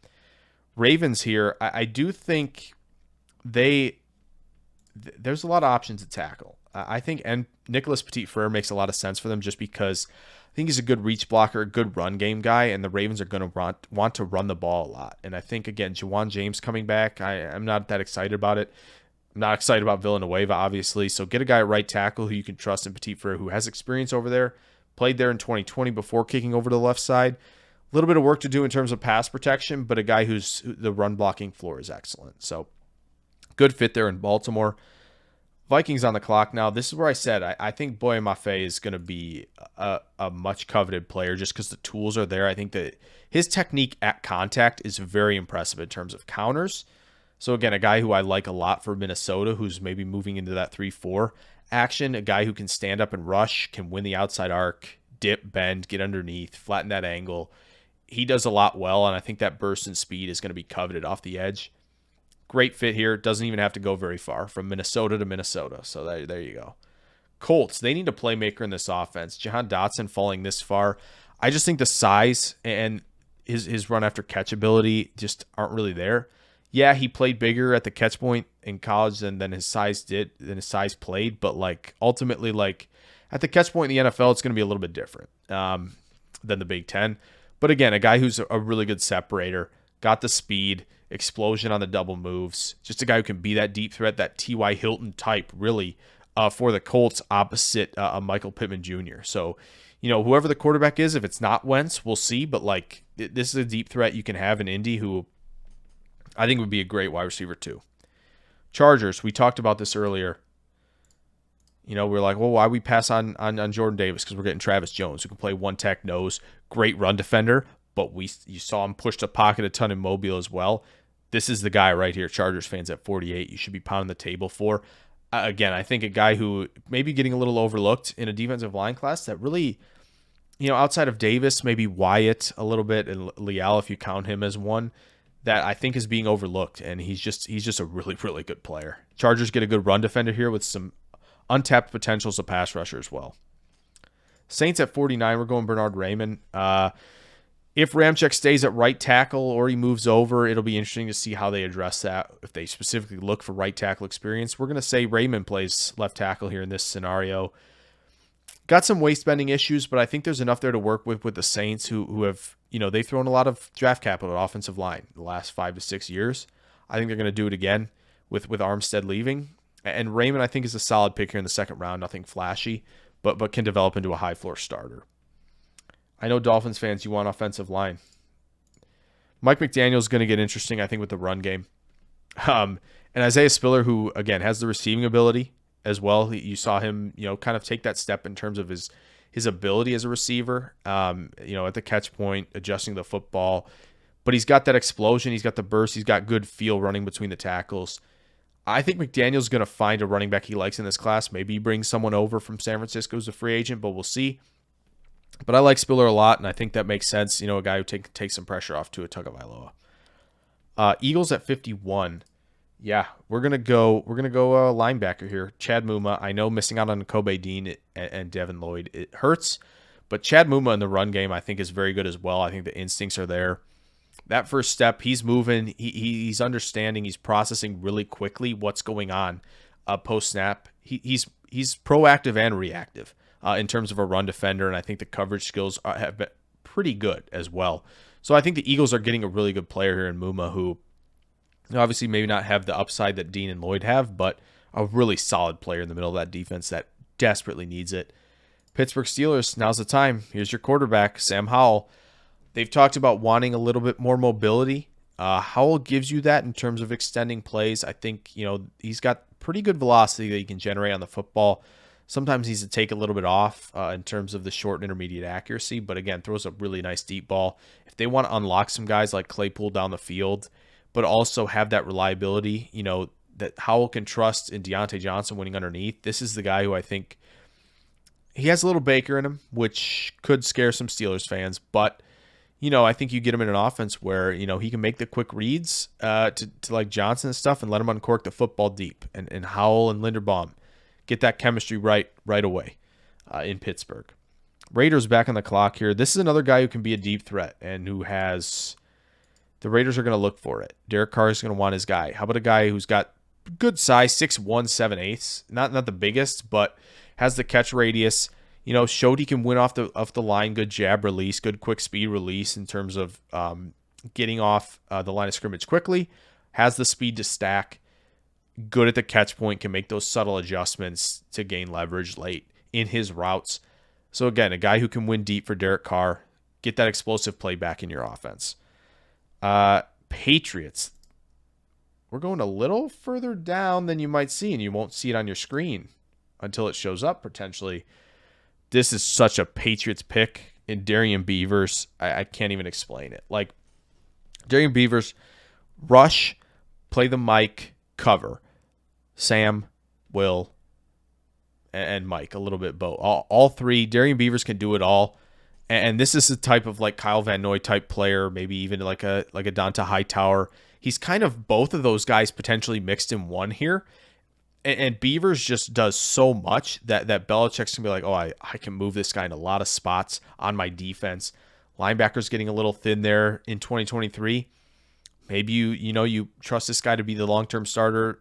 [SPEAKER 1] Ravens here, I do think there's a lot of options to tackle. I think Nicholas Petit-Frere makes a lot of sense for them just because I think he's a good reach blocker, a good run game guy, and the Ravens are going to want to run the ball a lot. And I think, again, Juwan James coming back, I'm not that excited about it. I'm not excited about Villanueva, obviously. So get a guy at right tackle who you can trust in Petit-Frere, who has experience over there, played there in 2020 before kicking over to the left side. A little bit of work to do in terms of pass protection, but a guy who's the run blocking floor is excellent. So good fit there in Baltimore. Vikings on the clock now. This is where I said I think Boye Mafe is going to be a much coveted player just because the tools are there. I think that his technique at contact is very impressive in terms of counters. So, again, a guy who I like a lot for Minnesota who's maybe moving into that 3-4 action, a guy who can stand up and rush, can win the outside arc, dip, bend, get underneath, flatten that angle. He does a lot well, and I think that burst in speed is going to be coveted off the edge. Great fit here. Doesn't even have to go very far from Minnesota to Minnesota. So there you go. Colts, they need a playmaker in this offense. Jahan Dotson falling this far. I just think the size and his run after catch ability just aren't really there. Yeah, he played bigger at the catch point in college than his size played, but ultimately at the catch point in the NFL, it's going to be a little bit different than the Big Ten. But again, a guy who's a really good separator, got the speed, explosion on the double moves, just a guy who can be that deep threat, that T.Y. Hilton type, really, for the Colts opposite Michael Pittman Jr. So, whoever the quarterback is, if it's not Wentz, we'll see. But this is a deep threat you can have in Indy who I think would be a great wide receiver too. Chargers, we talked about this earlier. We're like, well, why we pass on Jordan Davis? Because we're getting Travis Jones, who can play one-tech nose, great run defender, but you saw him push the pocket a ton in Mobile as well. This is the guy right here, Chargers fans at 48. You should be pounding the table for. Again, I think a guy who may be getting a little overlooked in a defensive line class that really, outside of Davis, maybe Wyatt a little bit, and Leal, if you count him as one, that I think is being overlooked, and he's just a really, really good player. Chargers get a good run defender here with some untapped potential as a pass rusher as well. Saints at 49, we're going Bernard Raymond. If Ramczyk stays at right tackle or he moves over, it'll be interesting to see how they address that, if they specifically look for right tackle experience. We're going to say Raymond plays left tackle here in this scenario. Got some waist bending issues, but I think there's enough there to work with the Saints who have, they've thrown a lot of draft capital at offensive line the last 5 to 6 years. I think they're going to do it again with Armstead leaving. And Raymond, I think, is a solid pick here in the second round. Nothing flashy, but can develop into a high floor starter. I know Dolphins fans, you want offensive line. Mike McDaniel's going to get interesting, I think, with the run game. And Isaiah Spiller, who, again, has the receiving ability as well. You saw him, kind of take that step in terms of his his ability as a receiver, at the catch point, adjusting the football. But he's got that explosion. He's got the burst. He's got good feel running between the tackles. I think McDaniel's going to find a running back he likes in this class. Maybe he brings someone over from San Francisco as a free agent, but we'll see. But I like Spiller a lot, and I think that makes sense. A guy who takes some pressure off to a Tagovailoa. Eagles at 51. Yeah, we're gonna go linebacker here. Chad Muma. I know missing out on Kobe Dean and Devin Lloyd, it hurts, but Chad Muma in the run game I think is very good as well. I think the instincts are there. That first step, he's moving, he's understanding, he's processing really quickly what's going on post snap. He's proactive and reactive in terms of a run defender, and I think the coverage skills have been pretty good as well. So I think the Eagles are getting a really good player here in Muma, who obviously maybe not have the upside that Dean and Lloyd have, but a really solid player in the middle of that defense that desperately needs it. Pittsburgh Steelers, now's the time. Here's your quarterback, Sam Howell. They've talked about wanting a little bit more mobility. Howell gives you that in terms of extending plays. I think, he's got pretty good velocity that he can generate on the football. Sometimes he's to take a little bit off in terms of the short and intermediate accuracy, but again, throws a really nice deep ball. If they want to unlock some guys like Claypool down the field, but also have that reliability, that Howell can trust in Deontay Johnson winning underneath, this is the guy who I think he has a little Baker in him, which could scare some Steelers fans, but I think you get him in an offense where, he can make the quick reads to like Johnson and stuff and let him uncork the football deep. And Howell and Linderbaum get that chemistry right away in Pittsburgh. Raiders back on the clock here. This is another guy who can be a deep threat and who has – the Raiders are going to look for it. Derek Carr is going to want his guy. How about a guy who's got good size, 6'1", 7/8", not the biggest, but has the catch radius – showed he can win off the line, good jab release, good quick speed release in terms of getting off the line of scrimmage quickly, has the speed to stack, good at the catch point, can make those subtle adjustments to gain leverage late in his routes. So again, a guy who can win deep for Derek Carr, get that explosive play back in your offense. Patriots. We're going a little further down than you might see, and you won't see it on your screen until it shows up potentially. This is such a Patriots pick in Darian Beavers. I can't even explain it. Like, Darian Beavers, rush, play the Mike, cover. Sam, Will, and Mike, a little bit both. All three. Darian Beavers can do it all. And this is the type of like Kyle Van Noy type player, maybe even like a Donta Hightower. He's kind of both of those guys potentially mixed in one here. And Beavers just does so much that Belichick's going to be like, oh, I can move this guy in a lot of spots on my defense. Linebackers getting a little thin there in 2023. Maybe you trust this guy to be the long-term starter,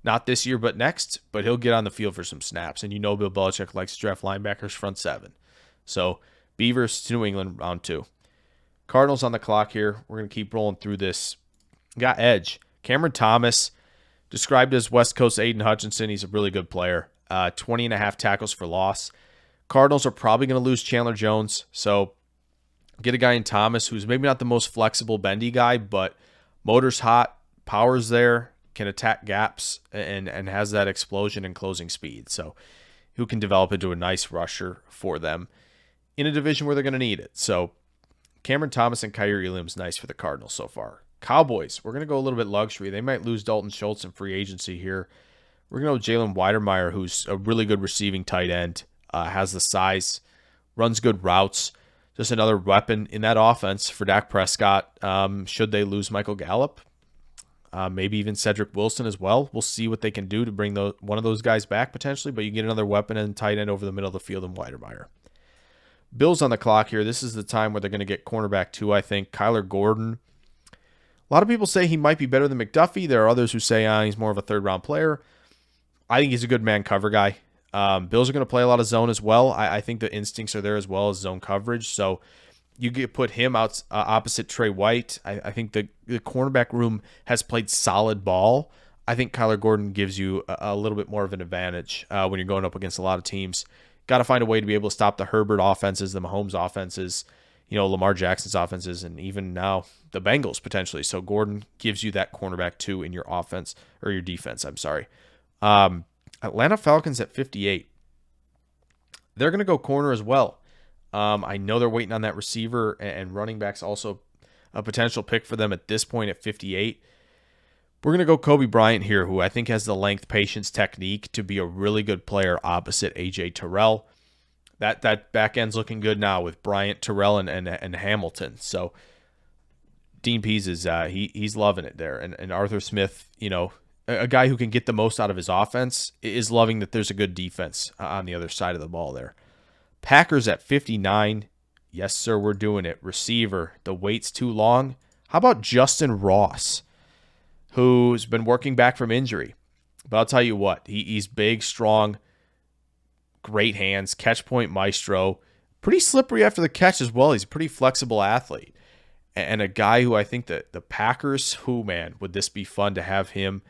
[SPEAKER 1] not this year but next, but he'll get on the field for some snaps. And Bill Belichick likes to draft linebackers front seven. So Beavers to New England round 2. Cardinals on the clock here. We're going to keep rolling through this. Got edge. Cameron Thomas, described as West Coast Aiden Hutchinson. He's a really good player. 20.5 tackles for loss. Cardinals are probably going to lose Chandler Jones. So get a guy in Thomas who's maybe not the most flexible, bendy guy, but motor's hot, power's there, can attack gaps, and has that explosion and closing speed. So who can develop into a nice rusher for them in a division where they're going to need it. So Cameron Thomas and Kyrie Elam's nice for the Cardinals so far. Cowboys, we're going to go a little bit luxury. They might lose Dalton Schultz in free agency here. We're going to go Jalen Weidermeyer, who's a really good receiving tight end, has the size, runs good routes. Just another weapon in that offense for Dak Prescott. Should they lose Michael Gallup? Maybe even Cedric Wilson as well. We'll see what they can do to bring one of those guys back potentially, but you get another weapon and tight end over the middle of the field in Weidermeyer. Bills on the clock here. This is the time where they're going to get cornerback 2, I think. Kyler Gordon. A lot of people say he might be better than McDuffie. There are others who say he's more of a third-round player. I think he's a good man cover guy. Bills are going to play a lot of zone as well. I think the instincts are there as well as zone coverage. So you get put him out opposite Trey White. I think the cornerback room has played solid ball. I think Kyler Gordon gives you a little bit more of an advantage when you're going up against a lot of teams. Got to find a way to be able to stop the Herbert offenses, the Mahomes offenses, Lamar Jackson's offenses, and even now the Bengals potentially. So Gordon gives you that cornerback 2 in your offense, or your defense, I'm sorry. Atlanta Falcons at 58. They're going to go corner as well. I know they're waiting on that receiver, and running back's also a potential pick for them at this point at 58. We're going to go Kobe Bryant here, who I think has the length, patience, technique to be a really good player opposite A.J. Terrell. That back end's looking good now with Bryant, Terrell, and Hamilton. So Dean Pease is he's loving it there. And Arthur Smith, a guy who can get the most out of his offense, is loving that there's a good defense on the other side of the ball there. Packers at 59. Yes, sir, we're doing it. Receiver, the wait's too long. How about Justin Ross, who's been working back from injury? But I'll tell you what, he's big, strong, great hands, catch point maestro, pretty slippery after the catch as well. He's a pretty flexible athlete. And a guy who I think that the Packers, would this be fun to have him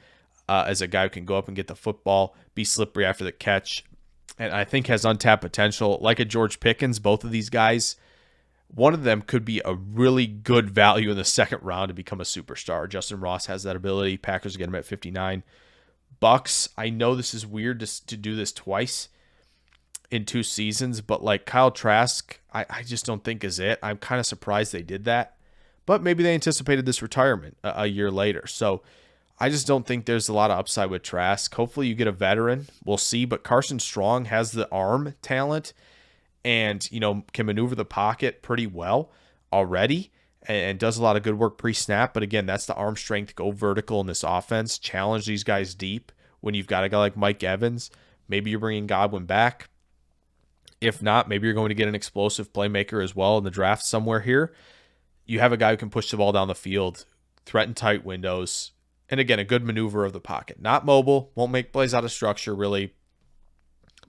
[SPEAKER 1] as a guy who can go up and get the football, be slippery after the catch, and I think has untapped potential. Like a George Pickens, both of these guys, one of them could be a really good value in the second round to become a superstar. Justin Ross has that ability. Packers get him at 59. Bucks, I know this is weird to do this twice in 2 seasons, but like Kyle Trask, I just don't think is it. I'm kind of surprised they did that, but maybe they anticipated this retirement a year later. So I just don't think there's a lot of upside with Trask. Hopefully you get a veteran. We'll see, but Carson Strong has the arm talent and, can maneuver the pocket pretty well already and does a lot of good work pre-snap. But again, that's the arm strength. Go vertical in this offense. Challenge these guys deep when you've got a guy like Mike Evans. Maybe you're bringing Godwin back. If not, maybe you're going to get an explosive playmaker as well in the draft somewhere here. You have a guy who can push the ball down the field, threaten tight windows, and again, a good maneuver of the pocket. Not mobile, won't make plays out of structure really.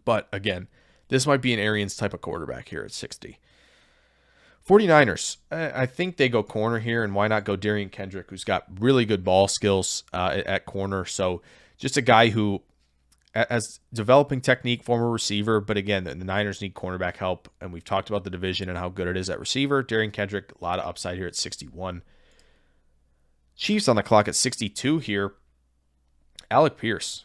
[SPEAKER 1] But again, this might be an Arians type of quarterback here at 60. 49ers, I think they go corner here, and why not go Darian Kendrick, who's got really good ball skills at corner. So just a guy who as developing technique, former receiver, but again, the Niners need cornerback help, and we've talked about the division and how good it is at receiver. Darian Kendrick, a lot of upside here at 61. Chiefs on the clock at 62 here. Alec Pierce.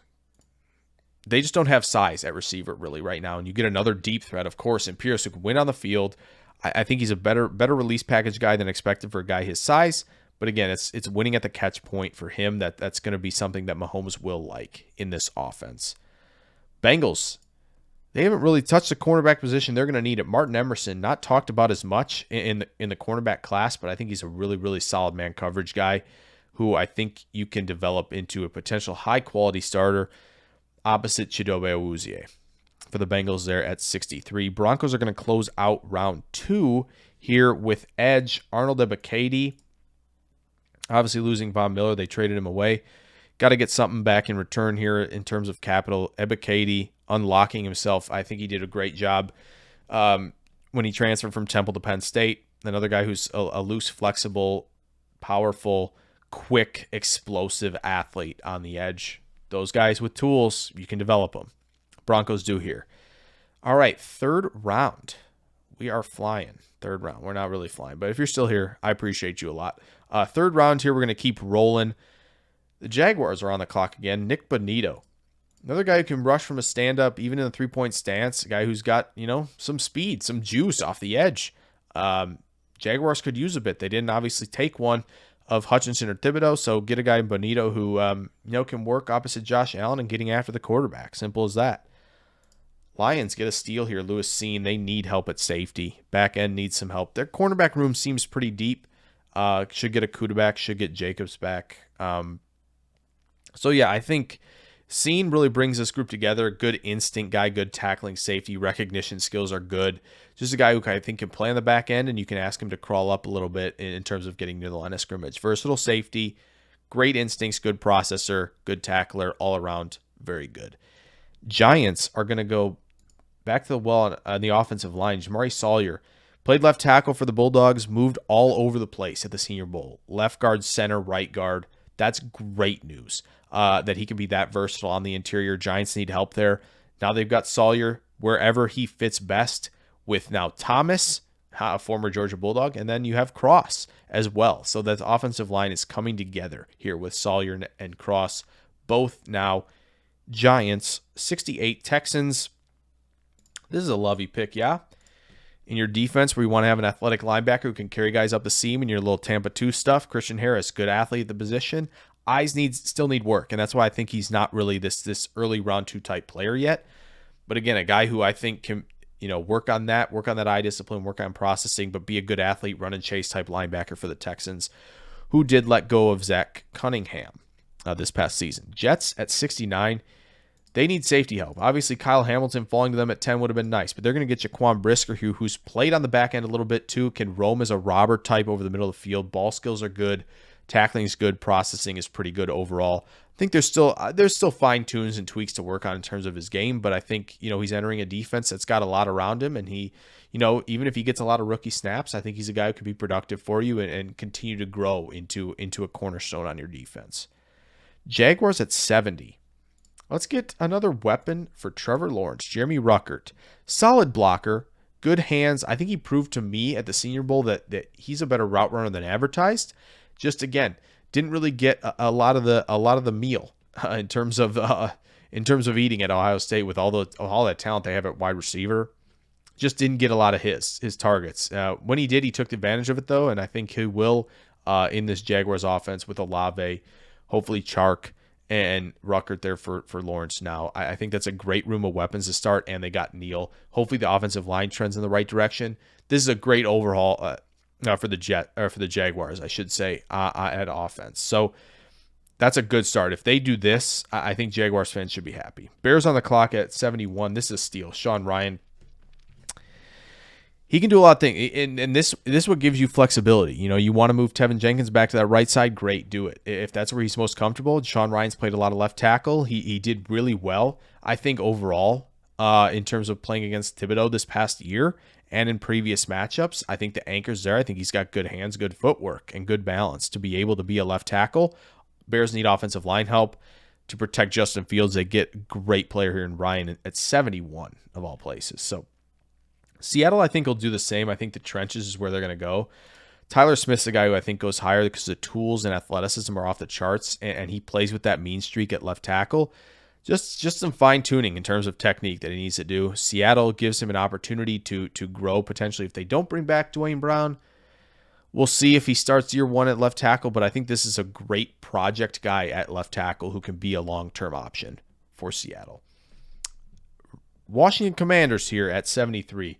[SPEAKER 1] They just don't have size at receiver really right now, and you get another deep threat, of course, and Pierce who can win on the field. I think he's a better release package guy than expected for a guy his size. But again, it's winning at the catch point for him. That's going to be something that Mahomes will like in this offense. Bengals, they haven't really touched the cornerback position. They're going to need it. Martin Emerson, not talked about as much in the cornerback class, but I think he's a really, really solid man coverage guy who I think you can develop into a potential high-quality starter opposite Chidobe Awuzie for the Bengals there at 63. Broncos are going to close out round 2 here with edge Arnold Ebiketie. Obviously losing Von Miller, they traded him away. Got to get something back in return here in terms of capital. Ebiketie unlocking himself. I think he did a great job when he transferred from Temple to Penn State. Another guy who's a loose, flexible, powerful, quick, explosive athlete on the edge. Those guys with tools, you can develop them. Broncos do here. All right, third round. We are flying. Third round. We're not really flying, but if you're still here, I appreciate you a lot. Third round here, we're going to keep rolling. The Jaguars are on the clock again. Nick Bonito. Another guy who can rush from a stand-up, even in a three-point stance. A guy who's got, some speed, some juice off the edge. Jaguars could use a bit. They didn't obviously take one of Hutchinson or Thibodeau, so get a guy in Bonito who, can work opposite Josh Allen and getting after the quarterback. Simple as that. Lions get a steal here. Lewis Seen, they need help at safety. Back end needs some help. Their cornerback room seems pretty deep. Should get a Kuda back, should get Jacobs back. So yeah, I think Seen really brings this group together. Good instinct guy, good tackling, safety, recognition skills are good. Just a guy who I think can play on the back end, and you can ask him to crawl up a little bit in terms of getting near the line of scrimmage. Versatile safety, great instincts, good processor, good tackler, all around, very good. Giants are going to go back to the well on the offensive line. Jamari Sawyer played left tackle for the Bulldogs, moved all over the place at the Senior Bowl. Left guard, center, right guard. That's great news that he can be that versatile on the interior. Giants need help there. Now they've got Sawyer wherever he fits best with now Thomas, a former Georgia Bulldog, and then you have Cross as well. So that offensive line is coming together here with Sawyer and Cross, both now Giants. 68 Texans. This is a Lovey pick, yeah? In your defense where you want to have an athletic linebacker who can carry guys up the seam in your little Tampa 2 stuff, Christian Harris, good athlete at the position. Eyes still need work, and that's why I think he's not really this early round 2 type player yet. But again, a guy who I think can, work on that eye discipline, work on processing, but be a good athlete, run and chase type linebacker for the Texans, who did let go of Zach Cunningham this past season. Jets at 69. They need safety help. Obviously, Kyle Hamilton falling to them at 10 would have been nice, but they're going to get Jaquan Brisker, who's played on the back end a little bit too, can roam as a robber type over the middle of the field. Ball skills are good. Tackling is good. Processing is pretty good overall. I think there's still fine tunes and tweaks to work on in terms of his game, but I think, he's entering a defense that's got a lot around him, and he, even if he gets a lot of rookie snaps, I think he's a guy who can be productive for you and continue to grow into a cornerstone on your defense. Jaguars at 70. Let's get another weapon for Trevor Lawrence. Jeremy Ruckert. Solid blocker, good hands. I think he proved to me at the Senior Bowl that he's a better route runner than advertised. Just again, didn't really get a lot of the meal in terms of eating at Ohio State with all that talent they have at wide receiver. Just didn't get a lot of his targets. When he did, he took advantage of it though, and I think he will in this Jaguars offense with Olave, hopefully Chark, and Ruckert there for Lawrence now. I think that's a great room of weapons to start, and they got Neal. Hopefully the offensive line trends in the right direction. This is a great overhaul for the Jaguars, I should say, at offense. So that's a good start. If they do this, I think Jaguars fans should be happy. Bears on the clock at 71. This is a steal. Sean Ryan. He can do a lot of things, and this what gives you flexibility. You want to move Tevin Jenkins back to that right side, great, do it. If that's where he's most comfortable. Sean Ryan's played a lot of left tackle. He did really well, I think, overall, in terms of playing against Thibodeau this past year and in previous matchups. I think the anchor's there. I think he's got good hands, good footwork, and good balance to be able to be a left tackle. Bears need offensive line help to protect Justin Fields. They get a great player here in Ryan at 71 of all places. So Seattle, I think, will do the same. I think the trenches is where they're going to go. Tyler Smith's the guy who I think goes higher because the tools and athleticism are off the charts, and he plays with that mean streak at left tackle. Just some fine-tuning in terms of technique that he needs to do. Seattle gives him an opportunity to grow potentially if they don't bring back Dwayne Brown. We'll see if he starts year one at left tackle, but I think this is a great project guy at left tackle who can be a long-term option for Seattle. Washington Commanders here at 73.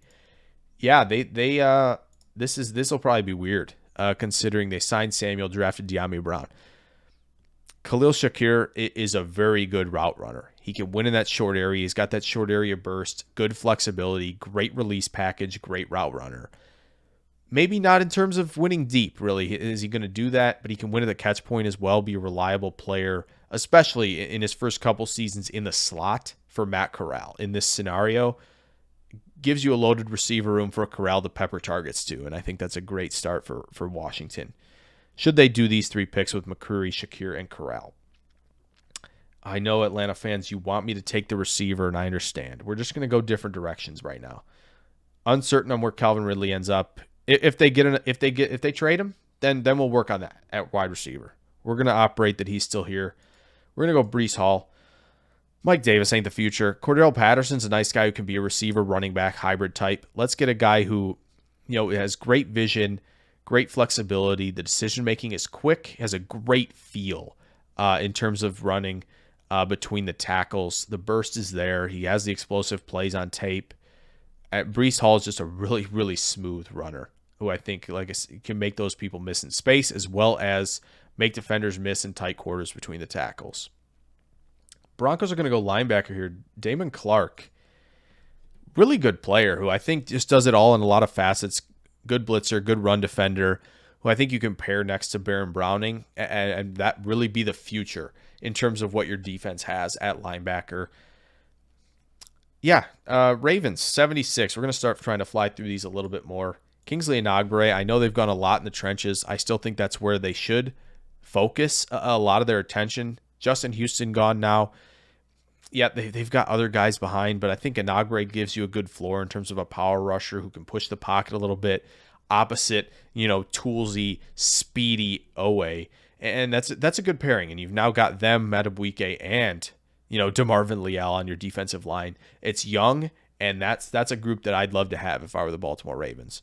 [SPEAKER 1] Yeah, this will probably be weird considering they signed Samuel, drafted De'Ami Brown. Khalil Shakir is a very good route runner. He can win in that short area. He's got that short area burst, good flexibility, great release package, great route runner. Maybe not in terms of winning deep, really. Is he going to do that? But he can win at the catch point as well, be a reliable player, especially in his first couple seasons in the slot for Matt Corral. In this scenario, gives you a loaded receiver room for Corral to pepper targets to, and I think that's a great start for Washington. Should they do these 3 picks with McCreary, Shakir, and Corral? I know, Atlanta fans, you want me to take the receiver, and I understand. We're just going to go different directions right now. Uncertain on where Calvin Ridley ends up. If they trade him, then we'll work on that at wide receiver. We're going to operate that he's still here. We're going to go Breece Hall. Mike Davis ain't the future. Cordell Patterson's a nice guy who can be a receiver, running back, hybrid type. Let's get a guy who, has great vision, great flexibility. The decision-making is quick, has a great feel in terms of running between the tackles. The burst is there. He has the explosive plays on tape. Breece Hall is just a really, really smooth runner who I think can make those people miss in space as well as make defenders miss in tight quarters between the tackles. Broncos are going to go linebacker here. Damon Clark, really good player who I think just does it all in a lot of facets. Good blitzer, good run defender, who I think you can pair next to Baron Browning, and that really be the future in terms of what your defense has at linebacker. Yeah, Ravens, 76. We're going to start trying to fly through these a little bit more. Kingsley Enagbare, I know they've gone a lot in the trenches. I still think that's where they should focus a lot of their attention. Justin Houston gone now. Yeah, they've got other guys behind, but I think Enagbare gives you a good floor in terms of a power rusher who can push the pocket a little bit, opposite, toolsy, speedy Owe. And that's a good pairing. And you've now got them, Matabuike, and, DeMarvin Leal on your defensive line. It's young, And that's a group that I'd love to have if I were the Baltimore Ravens.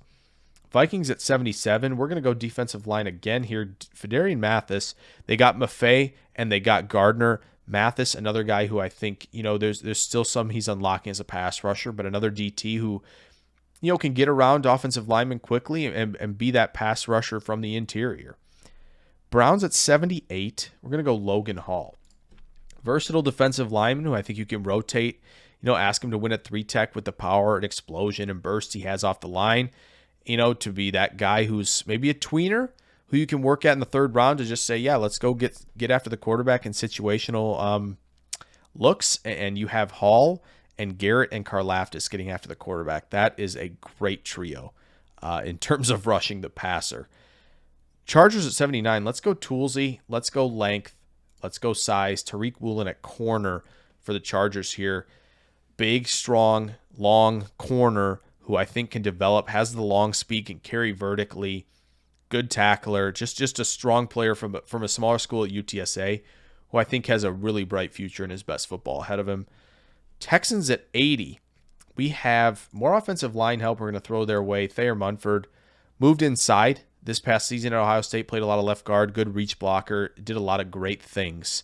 [SPEAKER 1] Vikings at 77. We're going to go defensive line again here. Fedarian Mathis. They got Maffei and they got Gardner. Mathis, another guy who I think, there's still some he's unlocking as a pass rusher, but another DT who, can get around offensive linemen quickly and be that pass rusher from the interior. Browns at 78. We're going to go Logan Hall. Versatile defensive lineman who I think you can rotate, ask him to win at 3-tech with the power and explosion and burst he has off the line, to be that guy who's maybe a tweener who you can work at in the third round to just say, yeah, let's go get after the quarterback in situational looks. And you have Hall and Garrett and Karlaftis getting after the quarterback. That is a great trio in terms of rushing the passer. Chargers at 79. Let's go Toolsy. Let's go length. Let's go size. Tariq Woolen at corner for the Chargers here. Big, strong, long corner who I think can develop, has the long speed, can carry vertically, good tackler, just a strong player from a smaller school at UTSA who I think has a really bright future and his best football ahead of him. Texans at 80. We have more offensive line help we're going to throw their way. Thayer Munford moved inside this past season at Ohio State, played a lot of left guard, good reach blocker, did a lot of great things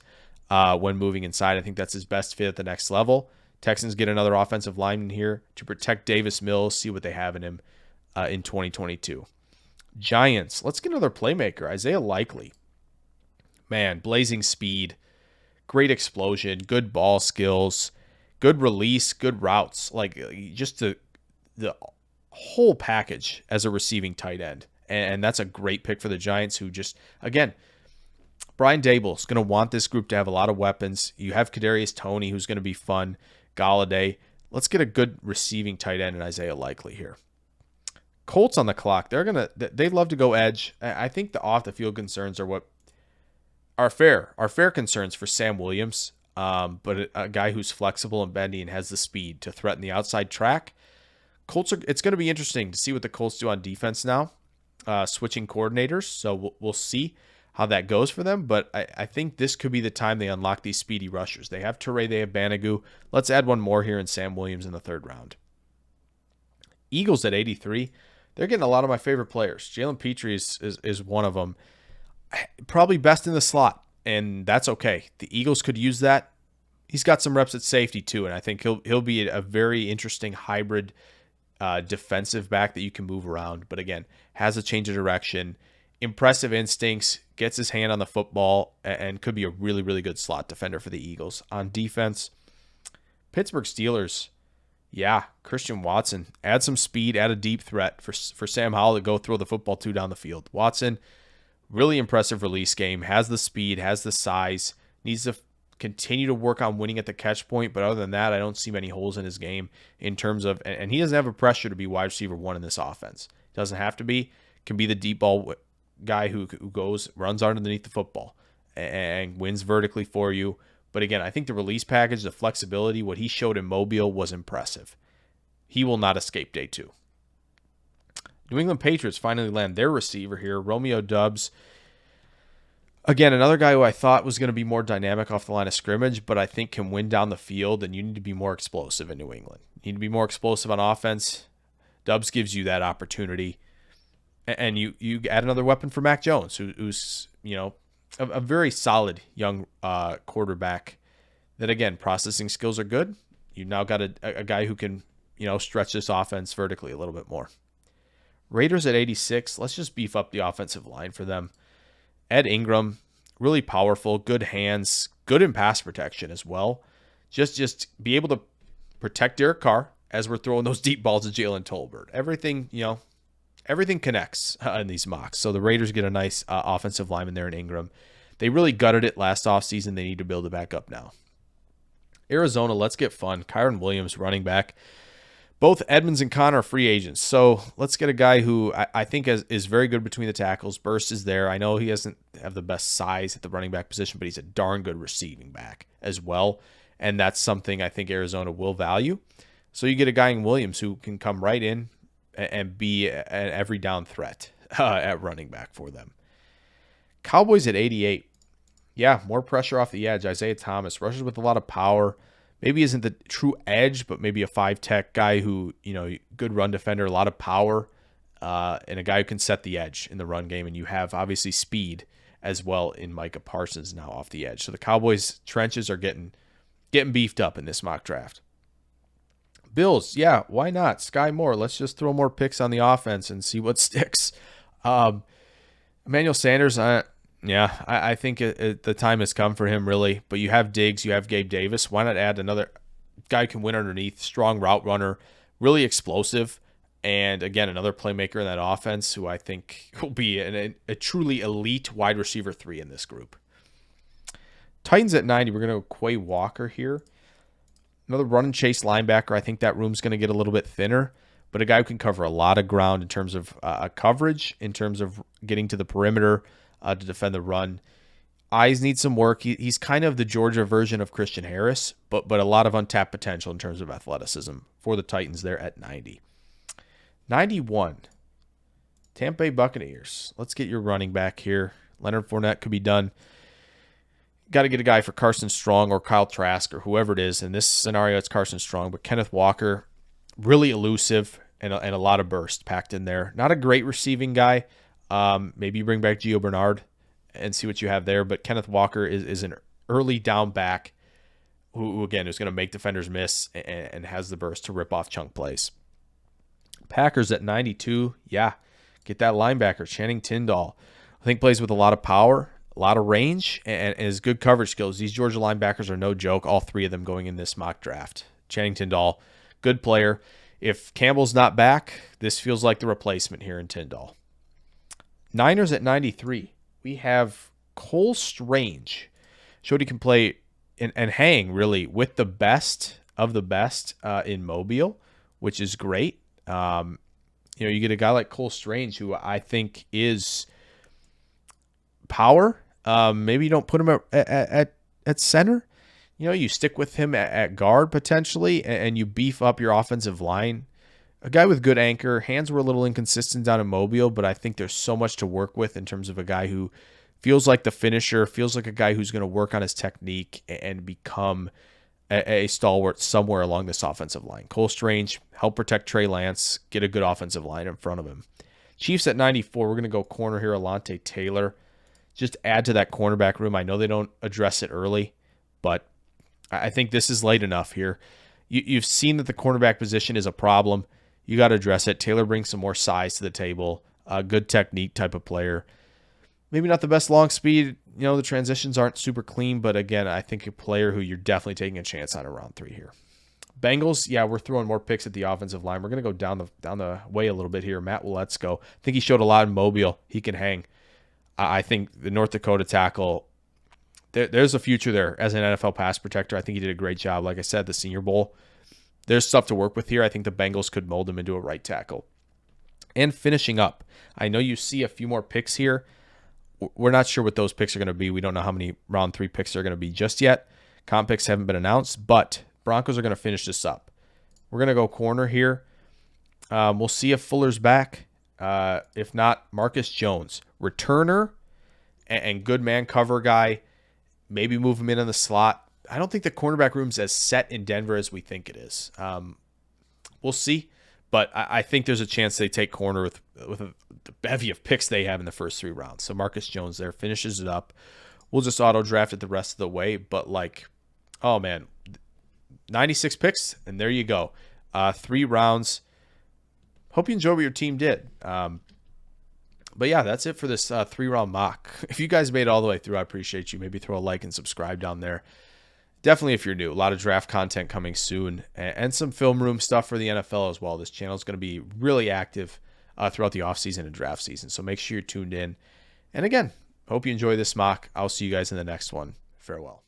[SPEAKER 1] when moving inside. I think that's his best fit at the next level. Texans get another offensive lineman here to protect Davis Mills, see what they have in him in 2022. Giants, let's get another playmaker, Isaiah Likely. Man, blazing speed, great explosion, good ball skills, good release, good routes, like just the whole package as a receiving tight end. And that's a great pick for the Giants who just, again, Brian Daboll's going to want this group to have a lot of weapons. You have Kadarius Toney, who's going to be fun. Galladay. Let's get a good receiving tight end in Isaiah Likely here. Colts on the clock. They love to go edge. I think the off the field concerns are what are fair concerns for Sam Williams. But a guy who's flexible and bendy and has the speed to threaten the outside track. It's going to be interesting to see what the Colts do on defense now. Switching coordinators, so we'll see how that goes for them, but I think this could be the time they unlock these speedy rushers. They have Toure, they have Banogu. Let's add one more here in Sam Williams in the third round. Eagles at 83. They're getting a lot of my favorite players. Jalen Petrie is one of them. Probably best in the slot, and that's okay. The Eagles could use that. He's got some reps at safety too, and I think he'll be a very interesting hybrid defensive back that you can move around. But again, has a change of direction, impressive instincts, gets his hand on the football, and could be a really, really good slot defender for the Eagles. On defense, Pittsburgh Steelers, yeah, Christian Watson. Add some speed, add a deep threat for Sam Howell to go throw the football to down the field. Watson, really impressive release game, has the speed, has the size, needs to continue to work on winning at the catch point, but other than that, I don't see many holes in his game in terms of, and he doesn't have a pressure to be wide receiver one in this offense. Doesn't have to be, can be the deep ball guy who runs underneath the football and wins vertically for you. But again, I think the release package, the flexibility, what he showed in Mobile was impressive. He will not escape day two. New England Patriots finally land their receiver here, Romeo Doubs. Again, another guy who I thought was going to be more dynamic off the line of scrimmage, but I think can win down the field, and you need to be more explosive in New England. You need to be more explosive on offense. Doubs gives you that opportunity. And you add another weapon for Mac Jones, who's a very solid young quarterback that, again, processing skills are good. You've now got a guy who can, stretch this offense vertically a little bit more. Raiders at 86. Let's just beef up the offensive line for them. Ed Ingram, really powerful, good hands, good in pass protection as well. Just be able to protect Derek Carr as we're throwing those deep balls to Jalen Tolbert. Everything connects in these mocks. So the Raiders get a nice offensive lineman there in Ingram. They really gutted it last offseason. They need to build it back up now. Arizona, let's get fun. Kyron Williams, running back. Both Edmonds and Connor are free agents. So let's get a guy who I think is very good between the tackles. Burst is there. I know he doesn't have the best size at the running back position, but he's a darn good receiving back as well. And that's something I think Arizona will value. So you get a guy in Williams who can come right in and be an every down threat at running back for them. Cowboys at 88. Yeah, more pressure off the edge. Isaiah Thomas rushes with a lot of power. maybe isn't the true edge, but maybe a 5-tech guy who, good run defender, a lot of power, and a guy who can set the edge in the run game. And you have obviously speed as well in Micah Parsons now off the edge. So the Cowboys trenches are getting beefed up in this mock draft. Bills, yeah, why not? Sky Moore. Let's just throw more picks on the offense and see what sticks. Emmanuel Sanders, I think the time has come for him, really. But you have Diggs, you have Gabe Davis. Why not add another guy who can win underneath, strong route runner, really explosive, and again, another playmaker in that offense who I think will be a truly elite wide receiver 3 in this group. Titans at 90, we're going to go Quay Walker here. Another run and chase linebacker. I think that room's going to get a little bit thinner, but a guy who can cover a lot of ground in terms of coverage, in terms of getting to the perimeter to defend the run. Eyes need some work. He's kind of the Georgia version of Christian Harris, but a lot of untapped potential in terms of athleticism for the Titans there at 90. 91, Tampa Bay Buccaneers. Let's get your running back here. Leonard Fournette could be done. Got to get a guy for Carson Strong or Kyle Trask or whoever it is. In this scenario, it's Carson Strong, but Kenneth Walker, really elusive and a lot of burst packed in there. Not a great receiving guy. Maybe you bring back Gio Bernard and see what you have there, but Kenneth Walker is an early down back who again, is going to make defenders miss and has the burst to rip off chunk plays. Packers at 92, yeah, get that linebacker, Channing Tindall. I think plays with a lot of power, a lot of range, and his good coverage skills. These Georgia linebackers are no joke, all 3 of them going in this mock draft. Channing Tindall, good player. If Campbell's not back, this feels like the replacement here in Tindall. Niners at 93, we have Cole Strange. Showed he can play and hang, really, with the best of the best in Mobile, which is great. You get a guy like Cole Strange, who I think is power. Maybe you don't put him at center. You stick with him at guard potentially, and you beef up your offensive line. A guy with good anchor. Hands were a little inconsistent down in Mobile, but I think there's so much to work with in terms of a guy who feels like the finisher, feels like a guy who's going to work on his technique and become a stalwart somewhere along this offensive line. Cole Strange, help protect Trey Lance, get a good offensive line in front of him. Chiefs at 94, we're going to go corner here, Alontae Taylor. Just add to that cornerback room. I know they don't address it early, but I think this is late enough here. You've seen that the cornerback position is a problem. You got to address it. Taylor brings some more size to the table, a good technique type of player. Maybe not the best long speed. The transitions aren't super clean, but again, I think a player who you're definitely taking a chance on in round 3 here. Bengals, yeah, we're throwing more picks at the offensive line. We're going to go down the way a little bit here. Matt Willetsko. I think he showed a lot in Mobile. He can hang. I think the North Dakota tackle, there's a future there as an NFL pass protector. I think he did a great job. Like I said, the Senior Bowl, there's stuff to work with here. I think the Bengals could mold him into a right tackle. And finishing up, I know you see a few more picks here. We're not sure what those picks are going to be. We don't know how many round 3 picks are going to be just yet. Comp picks haven't been announced, but Broncos are going to finish this up. We're going to go corner here. We'll see if Fuller's back. If not, Marcus Jones, returner and good man cover guy. Maybe move him in on the slot. I don't think the cornerback room's as set in Denver as we think it is. We'll see, but I think there's a chance they take corner with the bevy of picks they have in the first 3 rounds. So Marcus Jones there finishes it up. We'll just auto draft it the rest of the way, but oh man, 96 picks, and there you go. 3 rounds. Hope you enjoy what your team did. But yeah, that's it for this 3-round mock. If you guys made it all the way through, I appreciate you. Maybe throw a like and subscribe down there. Definitely if you're new. A lot of draft content coming soon and some film room stuff for the NFL as well. This channel is going to be really active throughout the offseason and draft season. So make sure you're tuned in. And again, hope you enjoy this mock. I'll see you guys in the next one. Farewell.